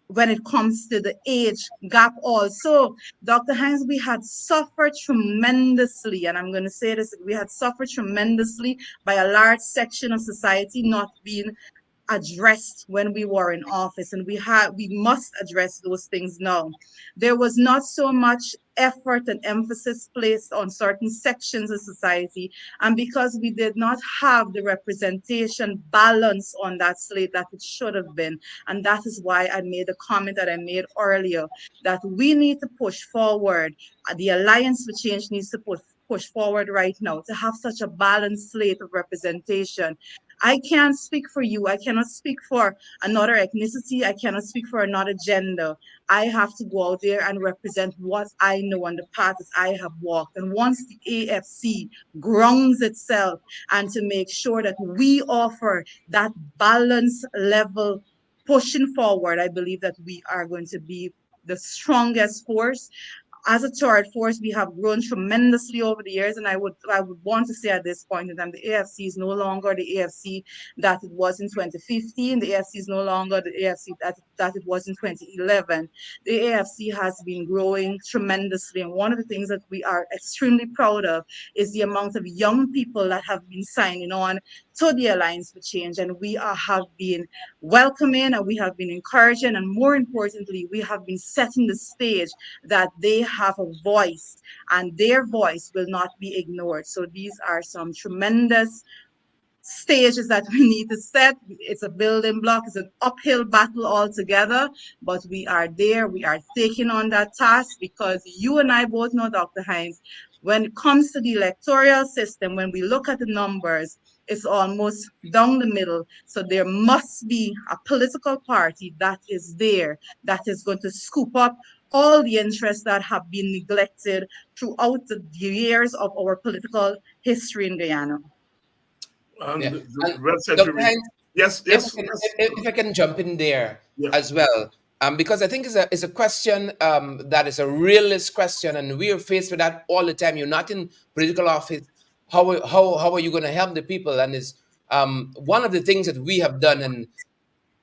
when it comes to the age gap also. Dr. Hines, we had suffered tremendously, and I'm going to say this, we had suffered tremendously by a large section of society not being addressed when we were in office, and we must address those things now. There was not so much effort and emphasis placed on certain sections of society, and because we did not have the representation balance on that slate that it should have been, and that is why I made the comment that I made earlier, that we need to push forward. The Alliance for Change needs to push forward right now to have such a balanced slate of representation. I can't speak for you. I cannot speak for another ethnicity. I cannot speak for another gender. I have to go out there and represent what I know and the paths I have walked. And once the AFC grounds itself and to make sure that we offer that balance level pushing forward, I believe that we are going to be the strongest force. As a third force, we have grown tremendously over the years, and I would want to say at this point in time, the AFC is no longer the AFC that it was in 2015. The AFC is no longer the AFC that it was in 2011. The AFC has been growing tremendously, and one of the things that we are extremely proud of is the amount of young people that have been signing on to the Alliance for Change, and have been welcoming and we have been encouraging, and more importantly, we have been setting the stage that they have a voice and their voice will not be ignored. So these are some tremendous stages that we need to set. It's a building block, it's an uphill battle altogether, but we are there. We are taking on that task because you and I both know, Dr. Hines, when it comes to the electoral system, when we look at the numbers, it's almost down the middle. So there must be a political party that is there that is going to scoop up all the interests that have been neglected throughout the years of our political history in Guyana. And Yeah. And well said, Dr. Jerry. Hines, Yes, if I yes, can, yes. if I can jump in there Yeah. as well, because I think it's a question that is a realist question, and we are faced with that all the time. You're not in political office. How are you going to help the people? And it's one of the things that we have done, and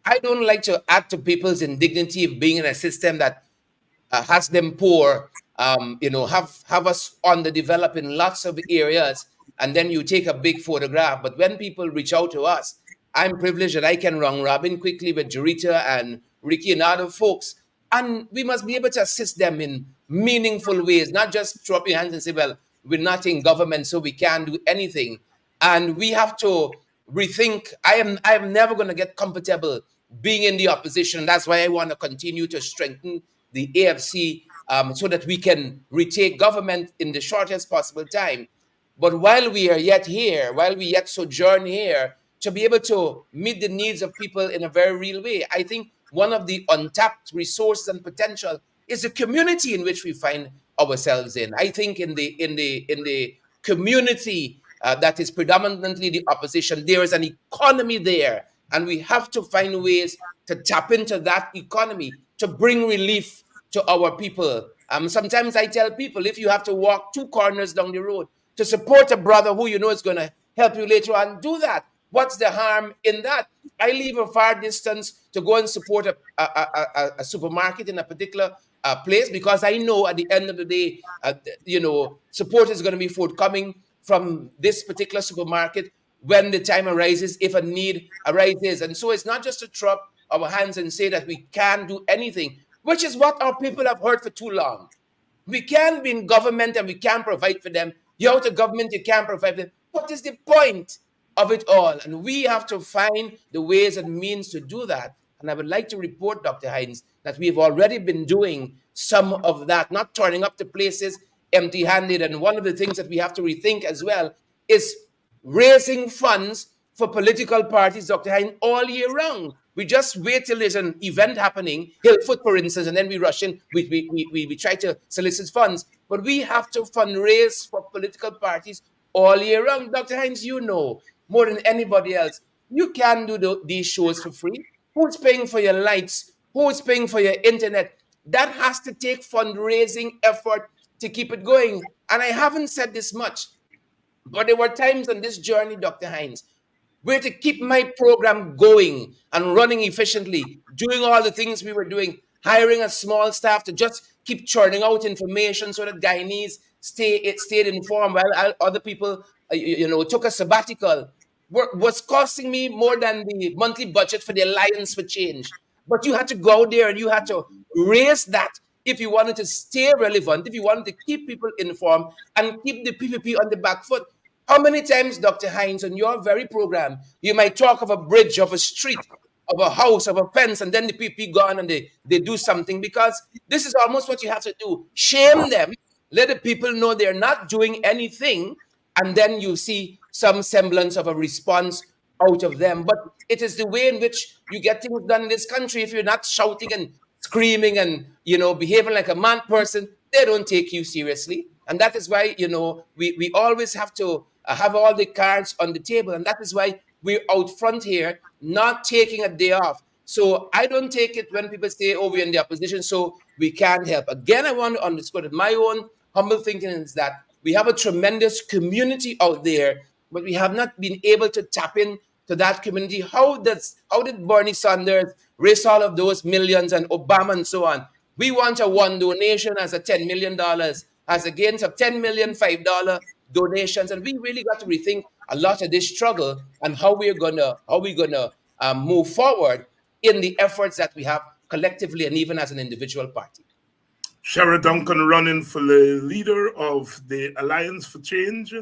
I don't like to add to people's indignity of being in a system that has them poor, have us underdeveloped in lots of areas, and then you take a big photograph. But when people reach out to us, I'm privileged that I can run robin quickly with Jarita and Ricky and other folks, and we must be able to assist them in meaningful ways, not just throw up your hands and say, "Well, we're not in government, so we can't do anything." and we have to rethink. I am never going to get comfortable being in the opposition. That's why I want to continue to strengthen the AFC, so that we can retake government in the shortest possible time. But while we are yet here, while we yet sojourn here, to be able to meet the needs of people in a very real way, I think one of the untapped resources and potential is the community in which we find ourselves in. I think in the community that is predominantly the opposition, there is an economy there, and we have to find ways to tap into that economy to bring relief to our people. Sometimes I tell people, if you have to walk 2 corners down the road to support a brother who you know is going to help you later on, do that. What's the harm in that? I leave a far distance to go and support a supermarket in a particular place, because I know at the end of the day, support is going to be forthcoming from this particular supermarket when the time arises, if a need arises. And so it's not just to throw up our hands and say that we can't do anything, which is what our people have heard for too long. We can be in government and we can provide for them. You're out of government, you can't provide for them. What is the point of it all? And we have to find the ways and means to do that. And I would like to report, Dr. Hines, that we've already been doing some of that, not turning up to places empty handed. And one of the things that we have to rethink as well is raising funds for political parties, Dr. Hine, all year round. We just wait till there's an event happening, Hillfoot, for instance, and then we rush in, we try to solicit funds. But we have to fundraise for political parties all year round. Dr. Hines, you know more than anybody else, you can do these shows for free. Who's paying for your lights? Who's paying for your internet? That has to take fundraising effort to keep it going. And I haven't said this much, but there were times on this journey, Dr. Hines, where to keep my program going and running efficiently, doing all the things we were doing, hiring a small staff to just keep churning out information so that Guyanese stayed informed while other people, took a sabbatical, was costing me more than the monthly budget for the Alliance for Change. But you had to go out there and you had to raise that if you wanted to stay relevant, if you wanted to keep people informed and keep the PPP on the back foot. How many times, Dr. Hines, on your very program, you might talk of a bridge, of a street, of a house, of a fence, and then the people gone and they do something? Because this is almost what you have to do. Shame them, let the people know they're not doing anything, and then you see some semblance of a response out of them. But it is the way in which you get things done in this country. If you're not shouting and screaming and behaving like a mad person, they don't take you seriously. And that is why we always have to have all the cards on the table, and that is why we're out front here, not taking a day off. So I don't take it when people say, oh, we're in the opposition, so we can't help. Again, I want to underscore that my own humble thinking is that we have a tremendous community out there, but we have not been able to tap in to that community. How did Bernie Sanders raise all of those millions, and Obama and so on? We want a one donation as a $10 million, as against a $10 million $5 donations. And we really got to rethink a lot of this struggle and how we're gonna move forward in the efforts that we have collectively and even as an individual party. Sherod Duncan running for the leader of the Alliance for Change,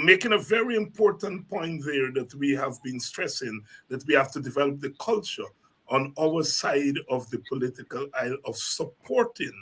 making a very important point there that we have been stressing, that we have to develop the culture on our side of the political aisle of supporting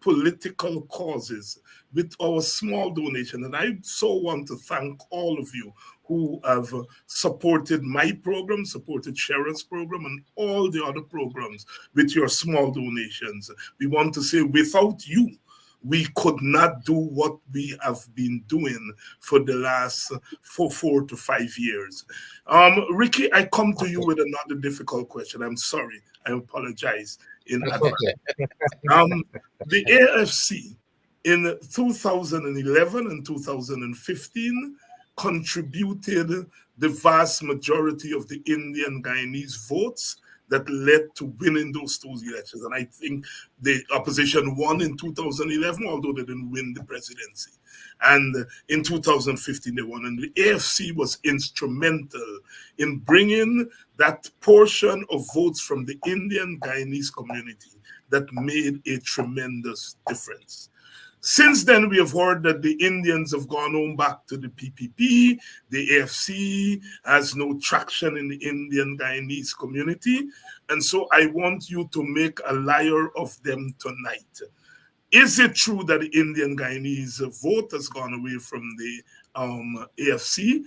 political causes with our small donation. And I so want to thank all of you who have supported my program, supported Sherod's program, and all the other programs with your small donations. We want to say, without you, we could not do what we have been doing for the last 4 to 5 years. Ricky, I come to you with another difficult question. I'm sorry. I apologize in advance. The AFC in 2011 and 2015 contributed the vast majority of the Indian Guyanese votes that led to winning those two elections. And I think the opposition won in 2011, although they didn't win the presidency. And in 2015, they won. And the AFC was instrumental in bringing that portion of votes from the Indian Guyanese community that made a tremendous difference. Since then, we have heard that the Indians have gone home back to the PPP. The AFC has no traction in the Indian Guyanese community. And so I want you to make a liar of them tonight. Is it true that the Indian Guyanese vote has gone away from the AFC?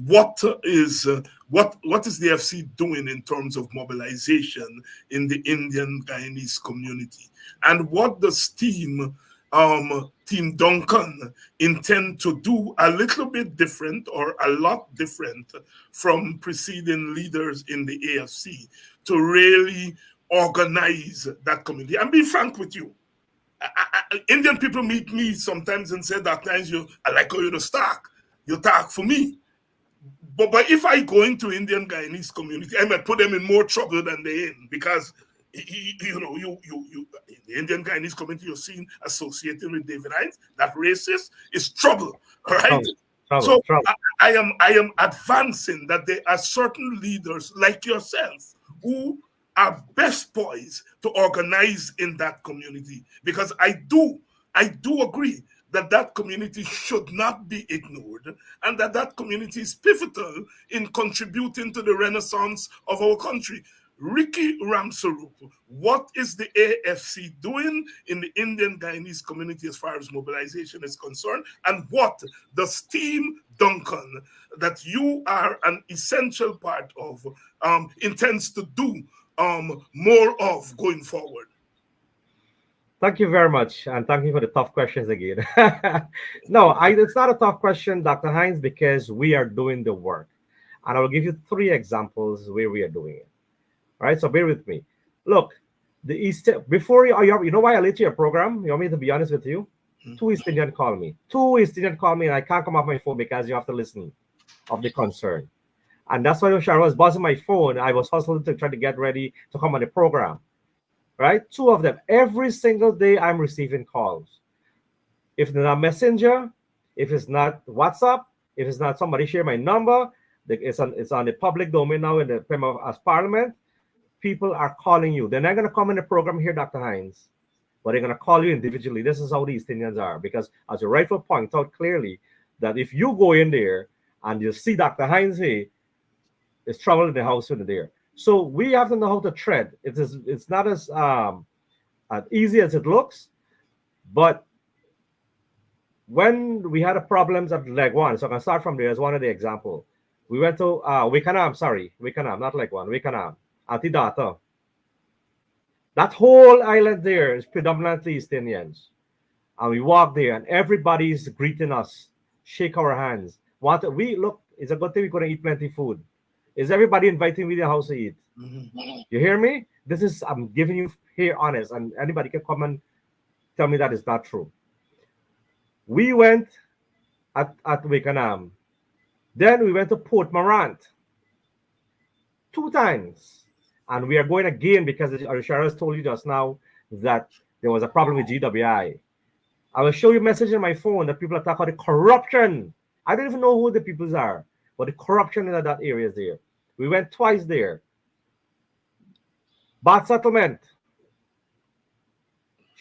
What is the AFC doing in terms of mobilization in the Indian Guyanese community? And what does Team Duncan intend to do a little bit different or a lot different from preceding leaders in the AFC to really organize that community? And be frank with you, Indian people meet me sometimes and say that times I like how you're the stark. You talk for me. But if I go into Indian Guyanese community, I might put them in more trouble than they're in because you the Indian Guyanese community you're seen associated with David Hines, that racist is trouble. All right. So Trouble. I am advancing that there are certain leaders like yourself who are best poised to organize in that community, because I do agree that that community should not be ignored and that that community is pivotal in contributing to the renaissance of our country. Ricky Ramsarup, what is the AFC doing in the Indian Guyanese community as far as mobilization is concerned? And what does Team Duncan, that you are an essential part of, intends to do more of going forward? Thank you very much, and thank you for the tough questions again. No, it's not a tough question, Dr. Hines, because we are doing the work. And I will give you 3 examples where we are doing it. All right, so bear with me. Look, the East, before you know why I late to your program? You want me to be honest with you? 2 East Indian call me. 2 East Indian call me, and I can't come off my phone because you have to listen of the concern. And that's why when Sharon was buzzing my phone, I was hustling to try to get ready to come on the program. Right? 2 of them. Every single day I'm receiving calls. If it's not Messenger, if it's not WhatsApp, if it's not somebody share my number, it's on the public domain now in the as Parliament. People are calling you. They're not going to come in the program here, Dr. Hines, but they're going to call you individually. This is how the East Indians are, because as you rightfully point out clearly, that if you go in there and you see Dr. Hines here, there's trouble in the house in there. So we have to know how to tread. It's not as easy as it looks, but when we had problems at leg 1, so I can start from there as one of the example. We went to Wickenham, not leg 1, Wickenham, Antidata. That whole island there is predominantly East Indians. And we walk there and everybody's greeting us, shake our hands. It's a good thing we couldn't eat plenty food. Is everybody inviting me to the house to eat? Mm-hmm. You hear me? I'm giving you here honest, and anybody can come and tell me that is not true. We went at Wickenham. Then we went to Port Morant 2 times. And we are going again because Sharon told you just now that there was a problem with GWI. I will show you a message in my phone that people are talking about the corruption. I don't even know who the peoples are, but the corruption in that area is there. We went twice there. Bath Settlement.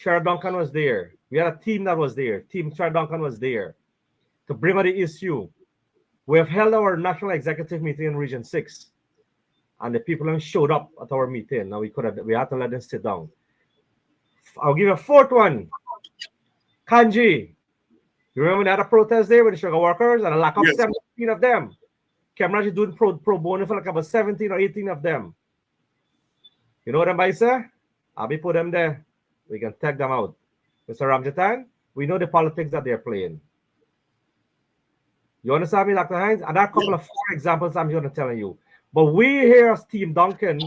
Sherod Duncan was there. We had a team that was there. Team Sherod Duncan was there to bring on the issue. We have held our national executive meeting in Region 6, and the people showed up at our meeting. Now we had to let them sit down. I'll give you a 4th one. Kanji. You remember they had a protest there with the sugar workers and a lack of 17 of them. Cameron is doing pro bono for like about 17 or 18 of them. You know what I say? I'll be put them there. We can take them out. Mr. Ramjatan, we know the politics that they're playing. You understand me, Dr. Hines? And that couple of 4 examples I'm going to tell you. But we here as Team Duncan,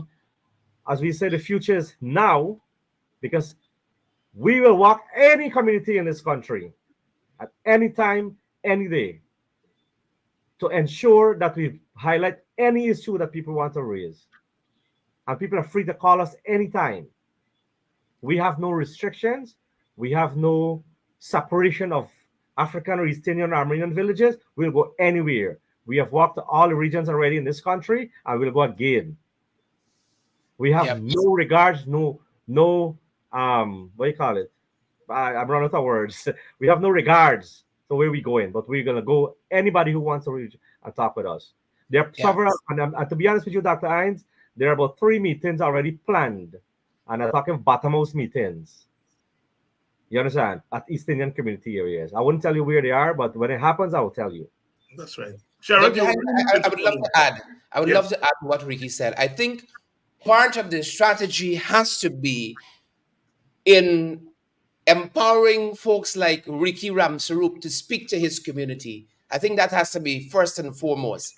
as we say, the future is now, because we will walk any community in this country at any time, any day, to ensure that we highlight any issue that people want to raise. And people are free to call us anytime. We have no restrictions. We have no separation of African or East Indian or Armenian villages. We'll go anywhere. We have walked to all the regions already in this country, and we'll go again. We have no regards, what do you call it? I'm running out of words. We have no regards. So where we going? But we're gonna go. Anybody who wants to reach and talk with us. There are Yeah. several, and to be honest with you, Dr. Hines, there are about 3 meetings already planned, and I'm talking bottommost meetings. You understand? At East Indian community areas. I wouldn't tell you where they are, but when it happens, I will tell you. That's right. Sherrod, Dr. you Hines, wanted I to would call love in. to add. I would love Yes, to add to what Ricky said. I think part of the strategy has to be in empowering folks like Ricky Ramsarup to speak to his community. I think that has to be first and foremost.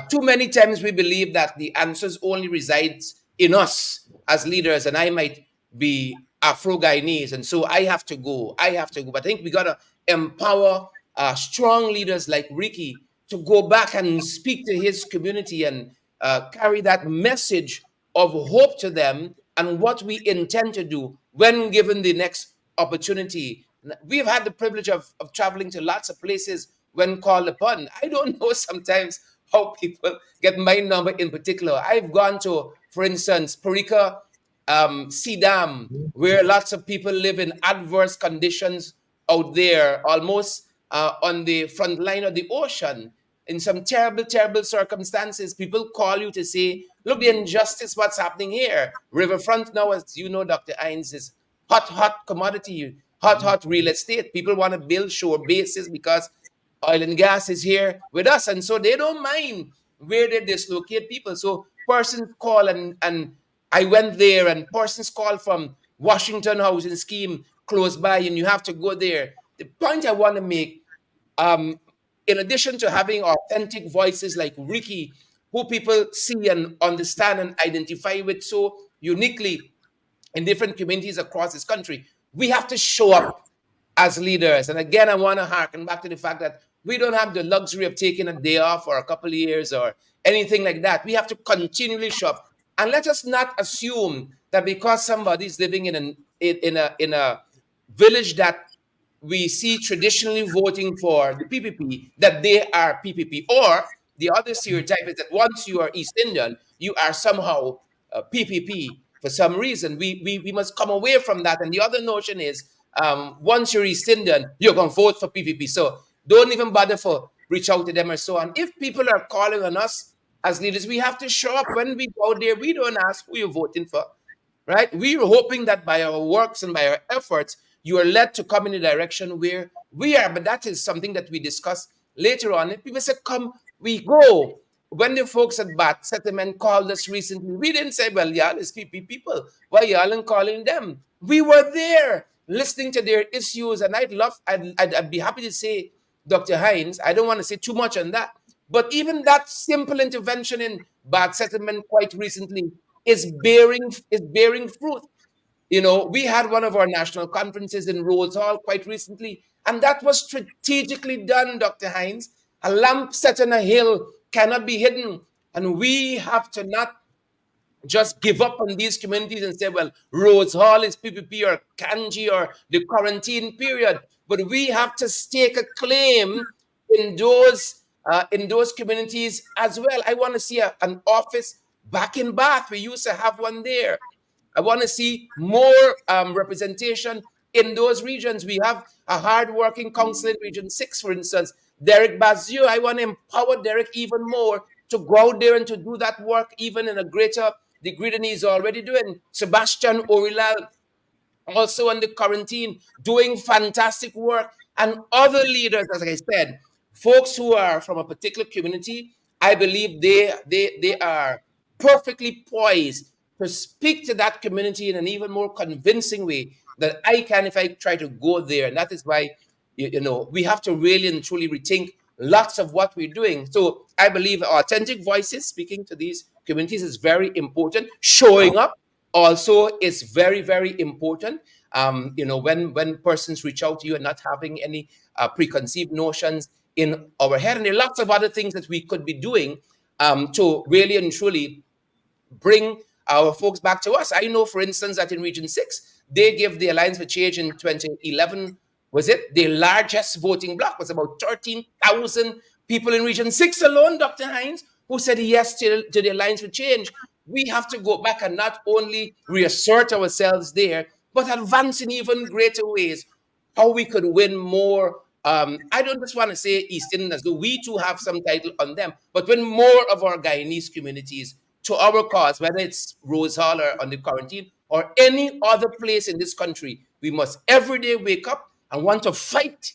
Too many times we believe that the answers only resides in us as leaders, and I might be Afro-Guyanese, and so I have to go. I have to go. But I think we gotta empower strong leaders like Ricky to go back and speak to his community and carry that message of hope to them and what we intend to do when given the next opportunity. We've had the privilege of traveling to lots of places when called upon. I don't know sometimes how people get my number in particular. I've gone to, for instance, Parika, Sidam, where lots of people live in adverse conditions out there, almost on the front line of the ocean. In some terrible, terrible circumstances, people call you to say, look, the injustice, what's happening here. Riverfront now, as you know, Dr. Hines, is hot, hot commodity, hot, hot real estate. People want to build shore bases because oil and gas is here with us. And so they don't mind where they dislocate people. So persons call and I went there and persons call from Washington Housing Scheme close by and you have to go there. The point I want to make, um, in addition to having authentic voices like Ricky, who people see and understand and identify with so uniquely in different communities across this country, we have to show up as leaders. And again, I want to harken back to the fact that we don't have the luxury of taking a day off or a couple of years or anything like that. We have to continually show up. And let us not assume that because somebody's living in a village that we see traditionally voting for the PPP, that they are PPP. Or the other stereotype is that once you are East Indian, you are somehow PPP for some reason. We must come away from that. And the other notion is once you're East Indian, you're going to vote for PPP. So don't even bother for reach out to them or so on. If people are calling on us as leaders, we have to show up. When we go there, we don't ask who you're voting for, right? We're hoping that by our works and by our efforts, you are led to come in the direction where we are. But that is something that we discuss later on. If people say, come, we go. When the folks at Bat Settlement called us recently, we didn't say, well, y'all is PP people. Why y'all ain't calling them? We were there listening to their issues. And I'd be happy to say, Dr. Hines, I don't want to say too much on that. But even that simple intervention in Bat Settlement quite recently is bearing fruit. We had one of our national conferences in Rhodes Hall quite recently, and that was strategically done, Dr. Hines. A lamp set on a hill cannot be hidden, and we have to not just give up on these communities and say, well, Rhodes Hall is PPP or Kanji or the quarantine period. But we have to stake a claim in those communities as well. I want to see an office back in Bath. We used to have one there. I want to see more representation in those regions. We have a hard-working council in Region 6, for instance. Derek Bazio, I want to empower Derek even more to go out there and to do that work even in a greater degree than he's already doing. Sebastian Orilal, also on the quarantine, doing fantastic work, and other leaders, as I said, folks who are from a particular community. I believe they are perfectly poised to speak to that community in an even more convincing way than I can if I try to go there. And that is why we have to really and truly rethink lots of what we're doing. So I believe authentic voices speaking to these communities is very important. Showing up also is very, very important. When persons reach out to you and not having any preconceived notions in our head, and there are lots of other things that we could be doing to really and truly bring our folks back to us. I know, for instance, that in Region 6, they give the Alliance for Change in 2011, was it? The largest voting bloc was about 13,000 people in Region 6 alone, Dr. Hines, who said yes to the Alliance for Change. We have to go back and not only reassert ourselves there, but advance in even greater ways, how we could win more. I don't just want to say East Indian as though we too have some title on them, but win more of our Guyanese communities to our cause, whether it's Rose Hall or on the quarantine or any other place in this country. We must every day wake up and want to fight,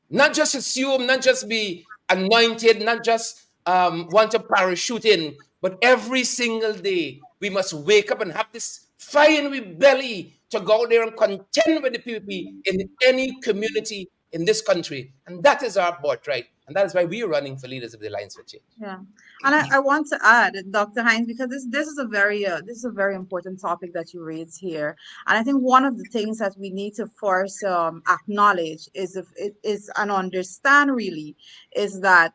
not just assume, not just be anointed, not just want to parachute in, but every single day we must wake up and have this fire in our belly to go out there and contend with the people in any community in this country. And that is our birthright. And that is why we are running for Leaders of the Alliance for Change. Yeah, and I want to add, Dr. Hines, because this is a very important topic that you raise here, and I think one of the things that we need to first acknowledge is if it is and understand really is that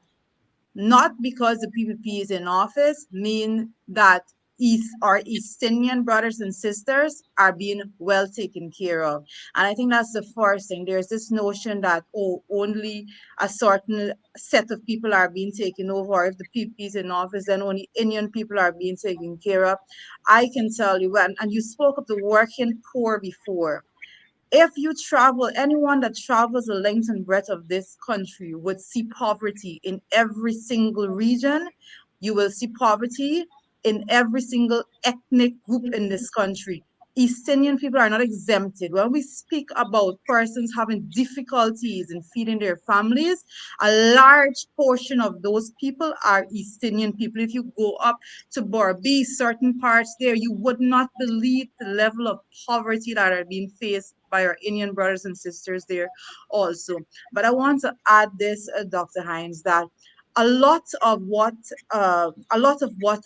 not because the PPP is in office mean that East Indian brothers and sisters are being well taken care of. And I think that's the first thing. There's this notion that, oh, only a certain set of people are being taken over, or if the PPP is in office, then only Indian people are being taken care of. I can tell you, and you spoke of the working poor before. If you travel, anyone that travels the length and breadth of this country would see poverty in every single region. You will see poverty in every single ethnic group in this country. East Indian people are not exempted. When we speak about persons having difficulties in feeding their families, a large portion of those people are East Indian people. If you go up to Borby, certain parts there, you would not believe the level of poverty that are being faced by our Indian brothers and sisters there also. But I want to add this, Dr. Hines, that a lot of what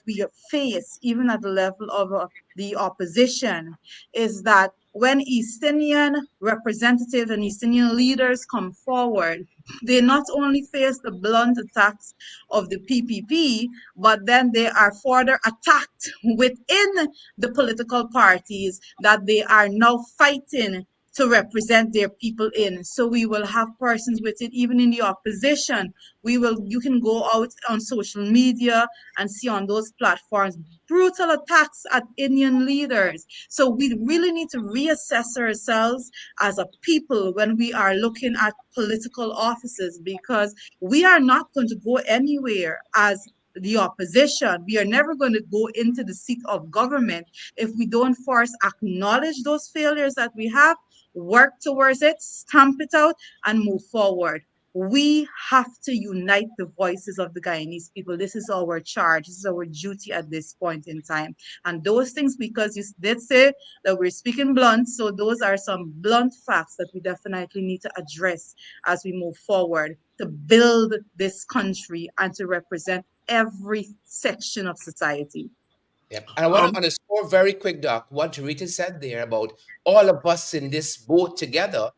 we face, even at the level of the opposition, is that when East Indian representatives and East Indian leaders come forward, they not only face the blunt attacks of the PPP, but then they are further attacked within the political parties that they are now fighting to represent their people in. So we will have persons with it, even in the opposition. You can go out on social media and see on those platforms brutal attacks at Indian leaders. So we really need to reassess ourselves as a people when we are looking at political offices, because we are not going to go anywhere as the opposition. We are never going to go into the seat of government if we don't first acknowledge those failures that we have, work towards it, stamp it out, and move forward. We have to unite the voices of the Guyanese people. This is our charge. This is our duty at this point in time. And those things, because you did say that we're speaking blunt, so those are some blunt facts that we definitely need to address as we move forward to build this country and to represent every section of society. Yep. And I want to underscore very quick, Doc, what Rita said there about all of us in this boat together,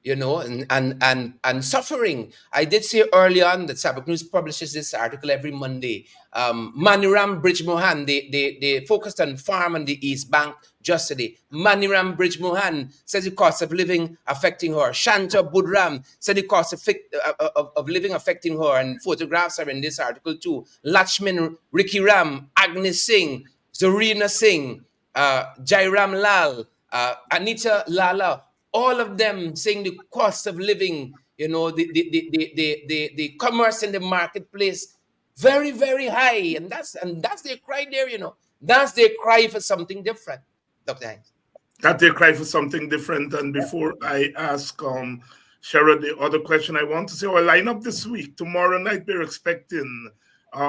and suffering. I did say early on that Sabbath News publishes this article every Monday. Maniram Bridge-Mohan, they focused on farm on the East Bank just today. Maniram Bridge-Mohan says the cost of living affecting her. Shanta Budram said the cost of living affecting her, and photographs are in this article too. Lachman Ricky Ram, Agnes Singh, Zarina Singh, Jairam Lal, Anita Lala, all of them saying the cost of living, the commerce in the marketplace, very, very high. And that's their cry there, That's their cry for something different, Dr. Hines. That they cry for something different. And before I ask Sherod the other question, I want to say our lineup this week. Tomorrow night we're expecting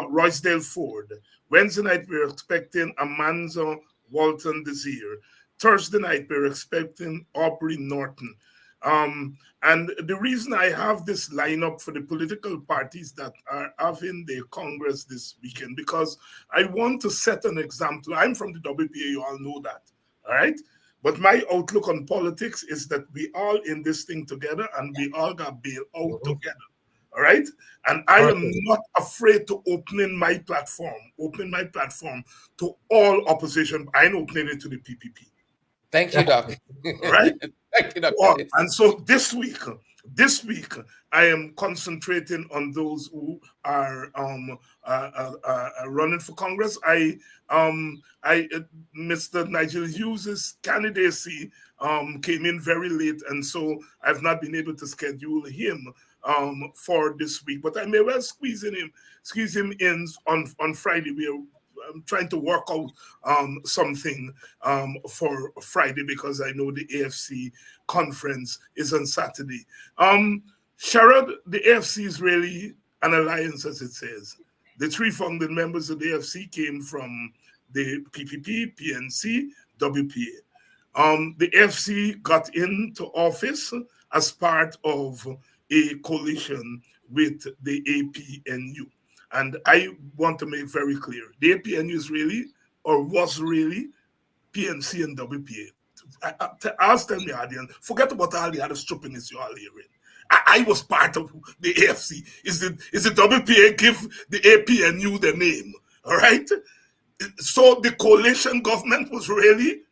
Roysdale Ford. Wednesday night we're expecting Amanzo Walton Desir. Thursday night we're expecting Aubrey Norton. And the reason I have this lineup for the political parties that are having their Congress this weekend, because I want to set an example. I'm from the WPA, you all know that, all right? But my outlook on politics is that we all in this thing together and we all got bailed out together. All right. And I am not afraid to open my platform to all opposition. I'm opening it to the PPP. Thank you, Doc. All right. Thank you, Doc. And so this week, This week, I am concentrating on those who are running for Congress. Mr. Nigel Hughes's candidacy came in very late, and so I've not been able to schedule him for this week. But I may well squeeze him in on Friday. We are I'm trying to work out something for Friday because I know the AFC conference is on Saturday. Sherod, the AFC is really an alliance, as it says. The three founding members of the AFC came from the PPP, PNC, WPA. The AFC got into office as part of a coalition with the APNU. And I want to make very clear, the APNU is really, or was really, PNC and WPA. I'll tell the audience, forget about all the other stupidness you all hearing. I was part of the AFC. Is the WPA give the APNU the name? All right? So the coalition government was really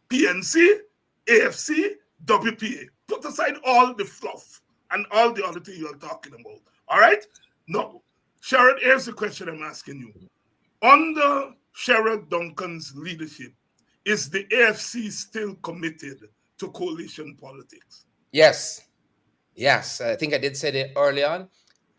PNC, AFC, WPA. Put aside all the fluff and all the other things you're talking about. All right? No. Sherod, here's the question I'm asking you. Under Sherod Duncan's leadership, is the AFC still committed to coalition politics? Yes. Yes, I think I did say it early on.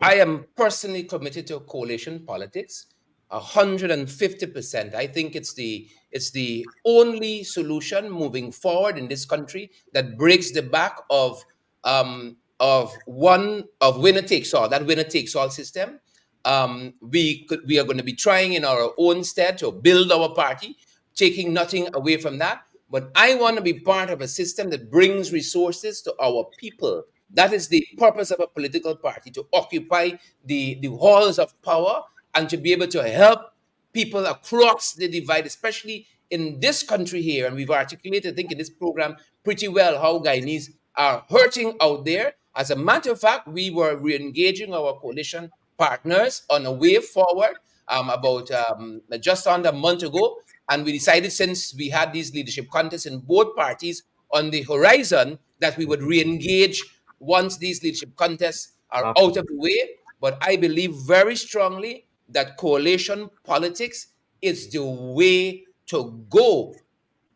I am personally committed to coalition politics, 150%. I think it's the only solution moving forward in this country that breaks the back of winner takes all, that winner takes all system. We are going to be trying in our own stead to build our party, taking nothing away from that. But I want to be part of a system that brings resources to our people. That is the purpose of a political party, to occupy the halls of power and to be able to help people across the divide, especially in this country here. And we've articulated, I think, in this program pretty well how Guyanese are hurting out there. As a matter of fact, we were re-engaging our coalition partners on a way forward about just under a month ago. And we decided, since we had these leadership contests in both parties on the horizon, that we would re-engage once these leadership contests are out of the way. But I believe very strongly that coalition politics is the way to go.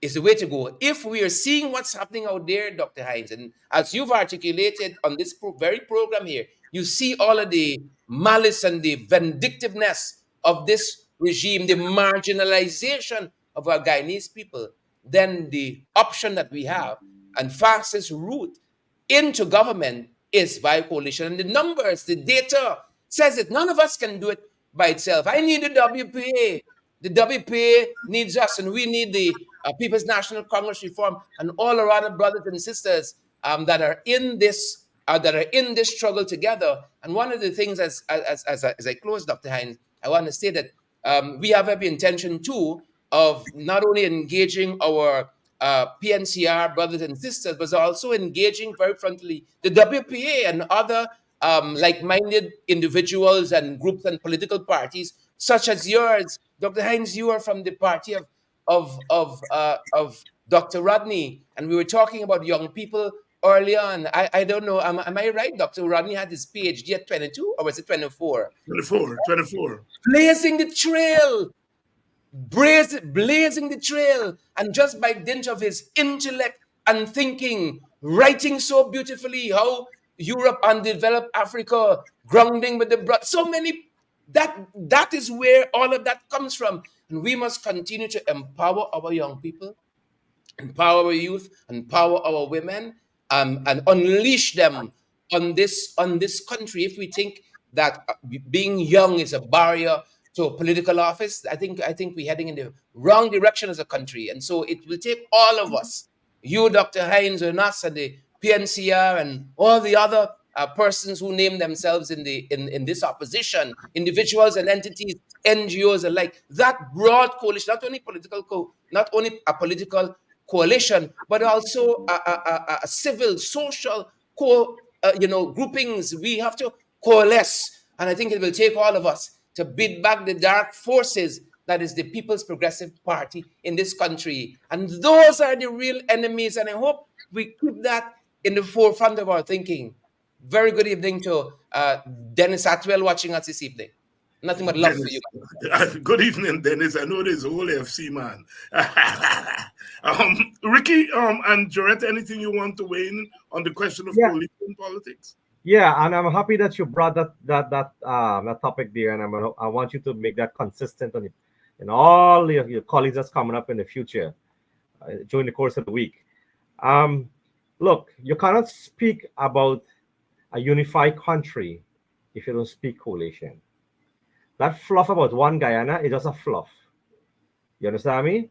Is the way to go. If we are seeing what's happening out there, Dr. Hines, and as you've articulated on this very program here, you see all of the malice and the vindictiveness of this regime, the marginalization of our Guyanese people, then the option that we have and fastest route into government is by coalition. And the numbers, the data says that none of us can do it by itself. I need the WPA. The WPA needs us, and we need the People's National Congress reform, and all our other brothers and sisters that are in this struggle together. And one of the things, as I close, Dr. Hines, I want to say that we have every intention too of not only engaging our PNCR brothers and sisters, but also engaging very frontally the WPA and other like-minded individuals and groups and political parties such as yours. Dr. Hines, you are from the party of Dr. Rodney, and we were talking about young people early on. I don't know, am I right? Dr. Rodney had his PhD at 22, or was it 24? 24. Blazing the trail, blazing the trail, and just by dint of his intellect and thinking, writing so beautifully how Europe undeveloped Africa, grounding with the blood, so many. That is where all of that comes from, and we must continue to empower our young people, empower our youth, empower our women, and unleash them on this country. If we think that being young is a barrier to political office, I think we're heading in the wrong direction as a country. And so it will take all of us, you, Dr. Hines, and us, and the PNCR, and all the other persons who name themselves in this opposition, individuals and entities, NGOs alike, that broad coalition, not only a political coalition, but also a civil, social groupings. We have to coalesce, and I think it will take all of us to beat back the dark forces that is the People's Progressive Party in this country. And those are the real enemies, and I hope we keep that in the forefront of our thinking. Very good evening to Dennis Atwell watching us this evening. Nothing but love for you. Dennis, good evening, Dennis. I know there's a whole FC man. Ricky and Jorette, anything you want to weigh in on the question of Yeah, coalition politics? yeah, and I'm happy that you brought that topic there, and I want you to make that consistent on it, and all your colleagues that's coming up in the future during the course of the week. Um, Look, you cannot speak about a unified country if you don't speak coalition. That fluff about one Guyana is just a fluff. You understand me?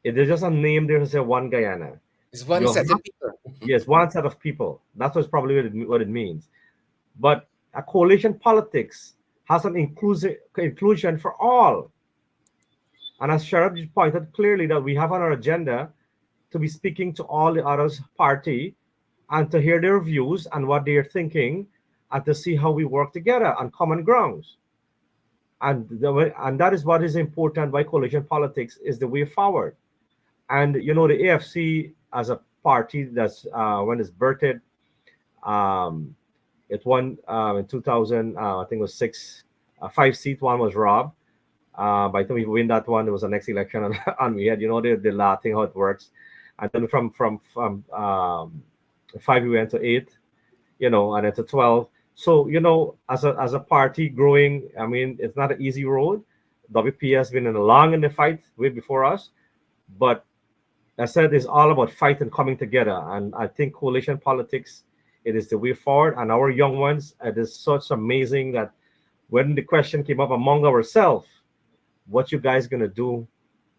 It is just a name there to say one Guyana. It's one You set have, of people. yes, one set of people. That's what's probably what it means. But a coalition politics has an inclusion for all. And as Sherod pointed clearly that we have on our agenda to be speaking to all the others party and to hear their views and what they're thinking and to see how we work together on common grounds. And that is what is important. Why coalition politics is the way forward. And the AFC as a party that's when it's birthed, um, it won in 2000. I think it was six, 5 seat. One was robbed. By the time we win that one, there was the next election, and we had the law thing how it works, and then from 5 we went to 8, and then to 12. So as a party growing, I mean, it's not an easy road. WP has been long in the fight way before us, but I said it's all about fight and coming together. And I think coalition politics, it is the way forward. And our young ones, it is such amazing that when the question came up among ourselves, what you guys gonna do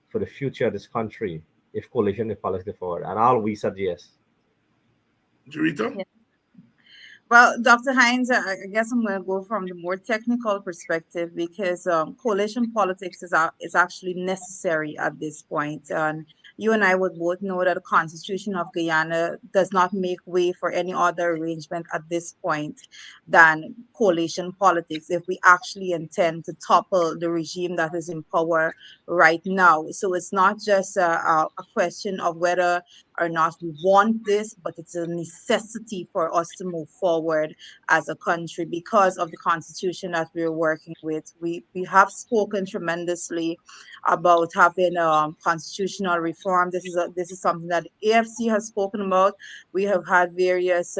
for the future of this country if coalition is politics forward? And all we said yes. Jurita? Well, Dr. Hines, I guess I'm going to go from the more technical perspective because coalition politics is actually necessary at this point. And you and I would both know that the Constitution of Guyana does not make way for any other arrangement at this point than coalition politics if we actually intend to topple the regime that is in power right now. So it's not just a question of whether or not we want this, but it's a necessity for us to move forward as a country because of the constitution that we're working with. We have spoken tremendously about having constitutional reform. This is something that the AFC has spoken about. We have had various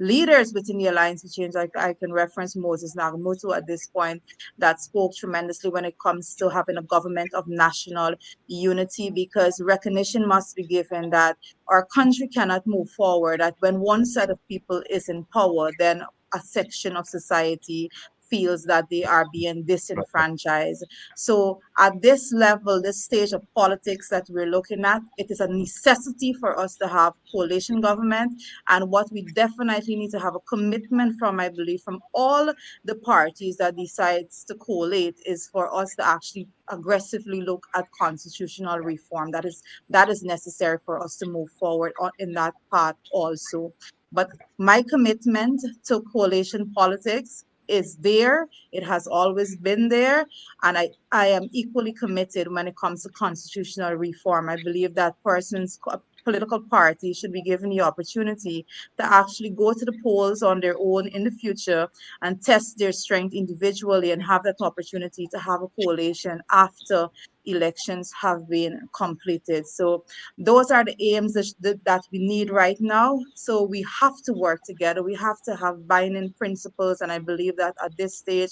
leaders within the Alliance for Change. I can reference Moses Nagamoto at this point that spoke tremendously when it comes to having a government of national unity because recognition must be given that our country cannot move forward, that when one set of people is in power, then a section of society feels that they are being disenfranchised. So at this level, this stage of politics that we're looking at, it is a necessity for us to have coalition government. And what we definitely need to have a commitment from, I believe, from all the parties that decides to collate is for us to actually aggressively look at constitutional reform. That is necessary for us to move forward in that path also. But my commitment to coalition politics is there. It has always been there. And I am equally committed when it comes to constitutional reform. I believe that political party should be given the opportunity to actually go to the polls on their own in the future and test their strength individually and have that opportunity to have a coalition after elections have been completed. So those are the aims that we need right now. So we have to work together. We have to have binding principles. And I believe that at this stage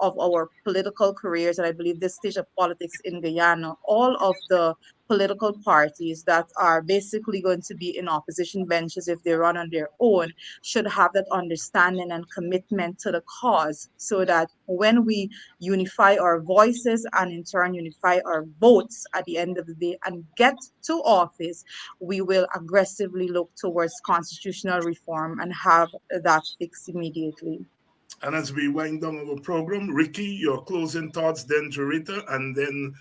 of our political careers, and I believe this stage of politics in Guyana, all of the political parties that are basically going to be in opposition benches if they run on their own should have that understanding and commitment to the cause so that when we unify our voices and in turn unify our votes at the end of the day and get to office, we will aggressively look towards constitutional reform and have that fixed immediately. And as we wind down our program, Ricky, your closing thoughts, then Jurita, and then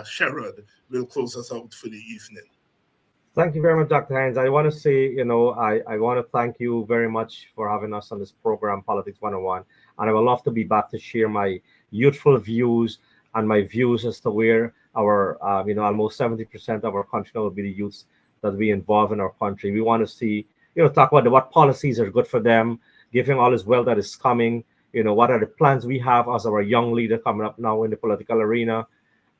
Sherod will close us out for the evening. Thank you very much, Dr. Hines. I want to say, I want to thank you very much for having us on this program, Politics 101. And I would love to be back to share my youthful views and my views as to where almost 70% of our country will be the youths that we involve in our country. We want to see talk about what policies are good for them, giving all this wealth that is coming. What are the plans we have as our young leader coming up now in the political arena.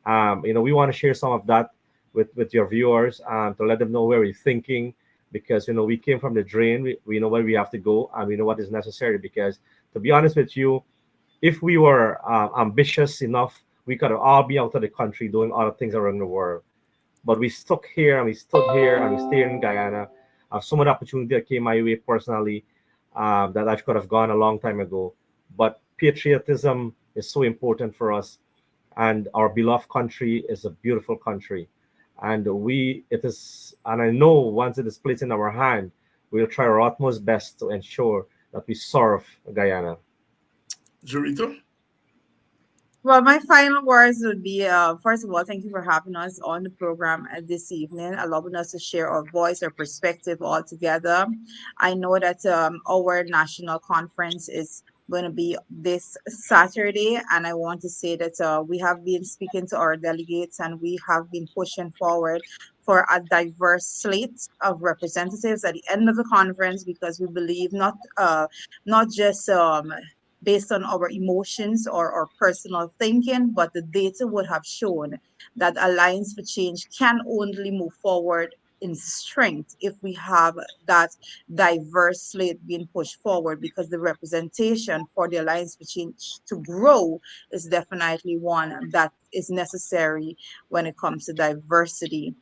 We want to share some of that with your viewers, to let them know where we're thinking, because we came from the drain. We know where we have to go, and we know what is necessary. Because to be honest with you, if we were ambitious enough, we could have all be out of the country doing other things around the world. But we stuck here, and we stood here, and we stayed in Guyana. Some of the opportunity that came my way personally, that I could have gone a long time ago. But patriotism is so important for us, and our beloved country is a beautiful country. And I know once it is placed in our hand, we'll try our utmost best to ensure that we serve Guyana. Jarito? Well, my final words would be first of all, thank you for having us on the program this evening, allowing us to share our voice, our perspective all together. I know that our national conference is going to be this Saturday, and I want to say that we have been speaking to our delegates and we have been pushing forward for a diverse slate of representatives at the end of the conference, because we believe not just based on our emotions or our personal thinking, but the data would have shown that Alliance for Change can only move forward in strength if we have that diverse slate being pushed forward, because the representation for the Alliance for Change to grow is definitely one that is necessary when it comes to diversity.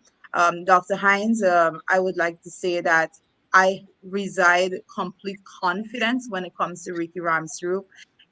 Dr. Hines, I would like to say that I reside complete confidence when it comes to Ricky Ramsroof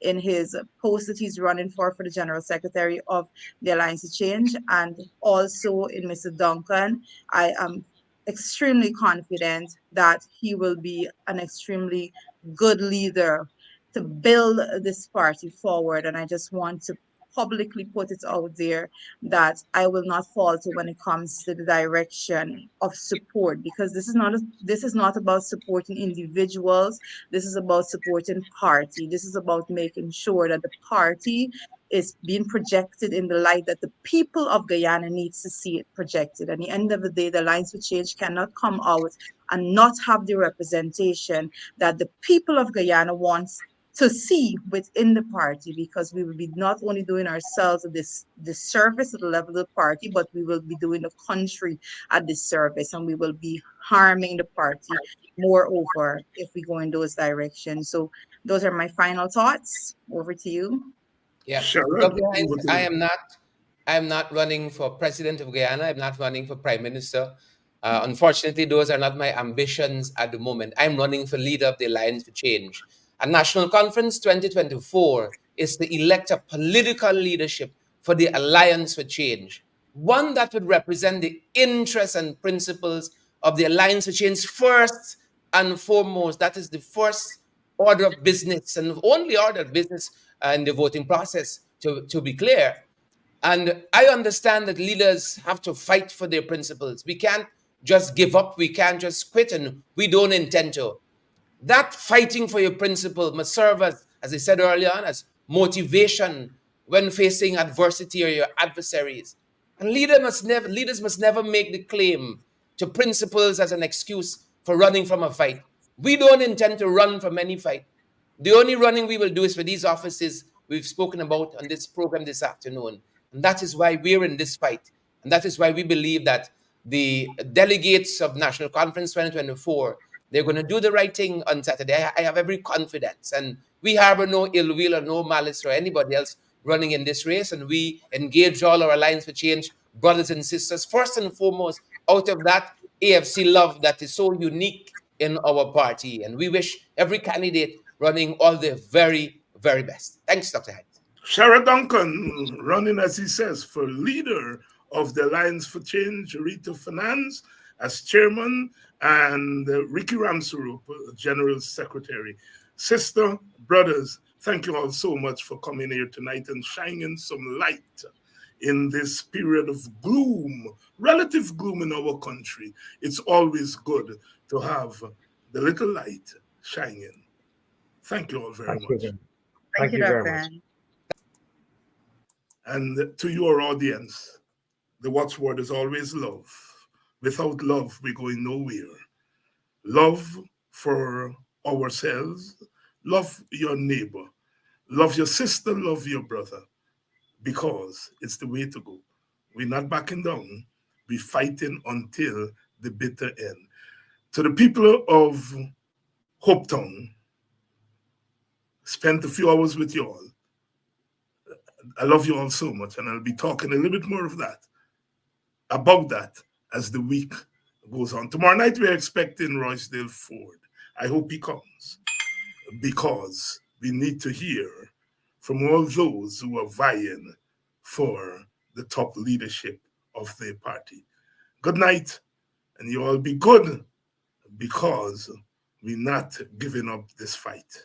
in his post that he's running for the General Secretary of the Alliance of Change, and also in Mr. Duncan. I am extremely confident that he will be an extremely good leader to build this party forward. And I just want to publicly put it out there that I will not falter when it comes to the direction of support, because this is not about supporting individuals. This is about supporting party. This is about making sure that the party is being projected in the light that the people of Guyana needs to see it projected. At the end of the day, the Alliance for Change cannot come out and not have the representation that the people of Guyana wants to see within the party, because we will be not only doing ourselves this service at the level of the party, but we will be doing the country a disservice, and we will be harming the party moreover if we go in those directions. So those are my final thoughts. Over to you. Yeah. Sherod, Dr. Hines, over to you. I am not running for president of Guyana. I'm not running for prime minister. Unfortunately, those are not my ambitions at the moment. I'm running for leader of the Alliance for Change. A National Conference 2024 is to elect a political leadership for the Alliance for Change, one that would represent the interests and principles of the Alliance for Change first and foremost. That is the first order of business and only order of business in the voting process, to be clear. And I understand that leaders have to fight for their principles. We can't just give up. We can't just quit, and we don't intend to. That fighting for your principle must serve as I said earlier on, as motivation when facing adversity or your adversaries. And leaders must never make the claim to principles as an excuse for running from a fight. We don't intend to run from any fight. The only running we will do is for these offices we've spoken about on this program this afternoon. And that is why we're in this fight. And that is why we believe that the delegates of National Conference 2024, they're going to do the right thing on Saturday. I have every confidence. And we harbor no ill will or no malice for anybody else running in this race. And we engage all our Alliance for Change brothers and sisters, first and foremost, out of that AFC love that is so unique in our party. And we wish every candidate running all the very, very best. Thanks, Dr. Hyde. Sherod Duncan, running, as he says, for leader of the Alliance for Change, Rita Finance as chairman, and Ricky Ramsarup, general secretary. Sister, brothers, thank you all so much for coming here tonight and shining some light in this period of gloom, relative gloom in our country. It's always good to have the little light shining. Thank you all very Thank you. much. Thank Thank you, you very Dr. much. Ann. And to your audience, the watchword is always love. Without love, we're going nowhere. love for ourselves, love your neighbor, love your sister, love your brother, because it's the way to go. We're not backing down. We're fighting until the bitter end. To the people of Hopetown, spent a few hours with you all. I love you all so much, and I'll be talking a little bit more of that, about that, as the week goes on. Tomorrow night, we're expecting Roycedale Ford. I hope he comes, because we need to hear from all those who are vying for the top leadership of their party. Good night, and you all be good, because we're not giving up this fight.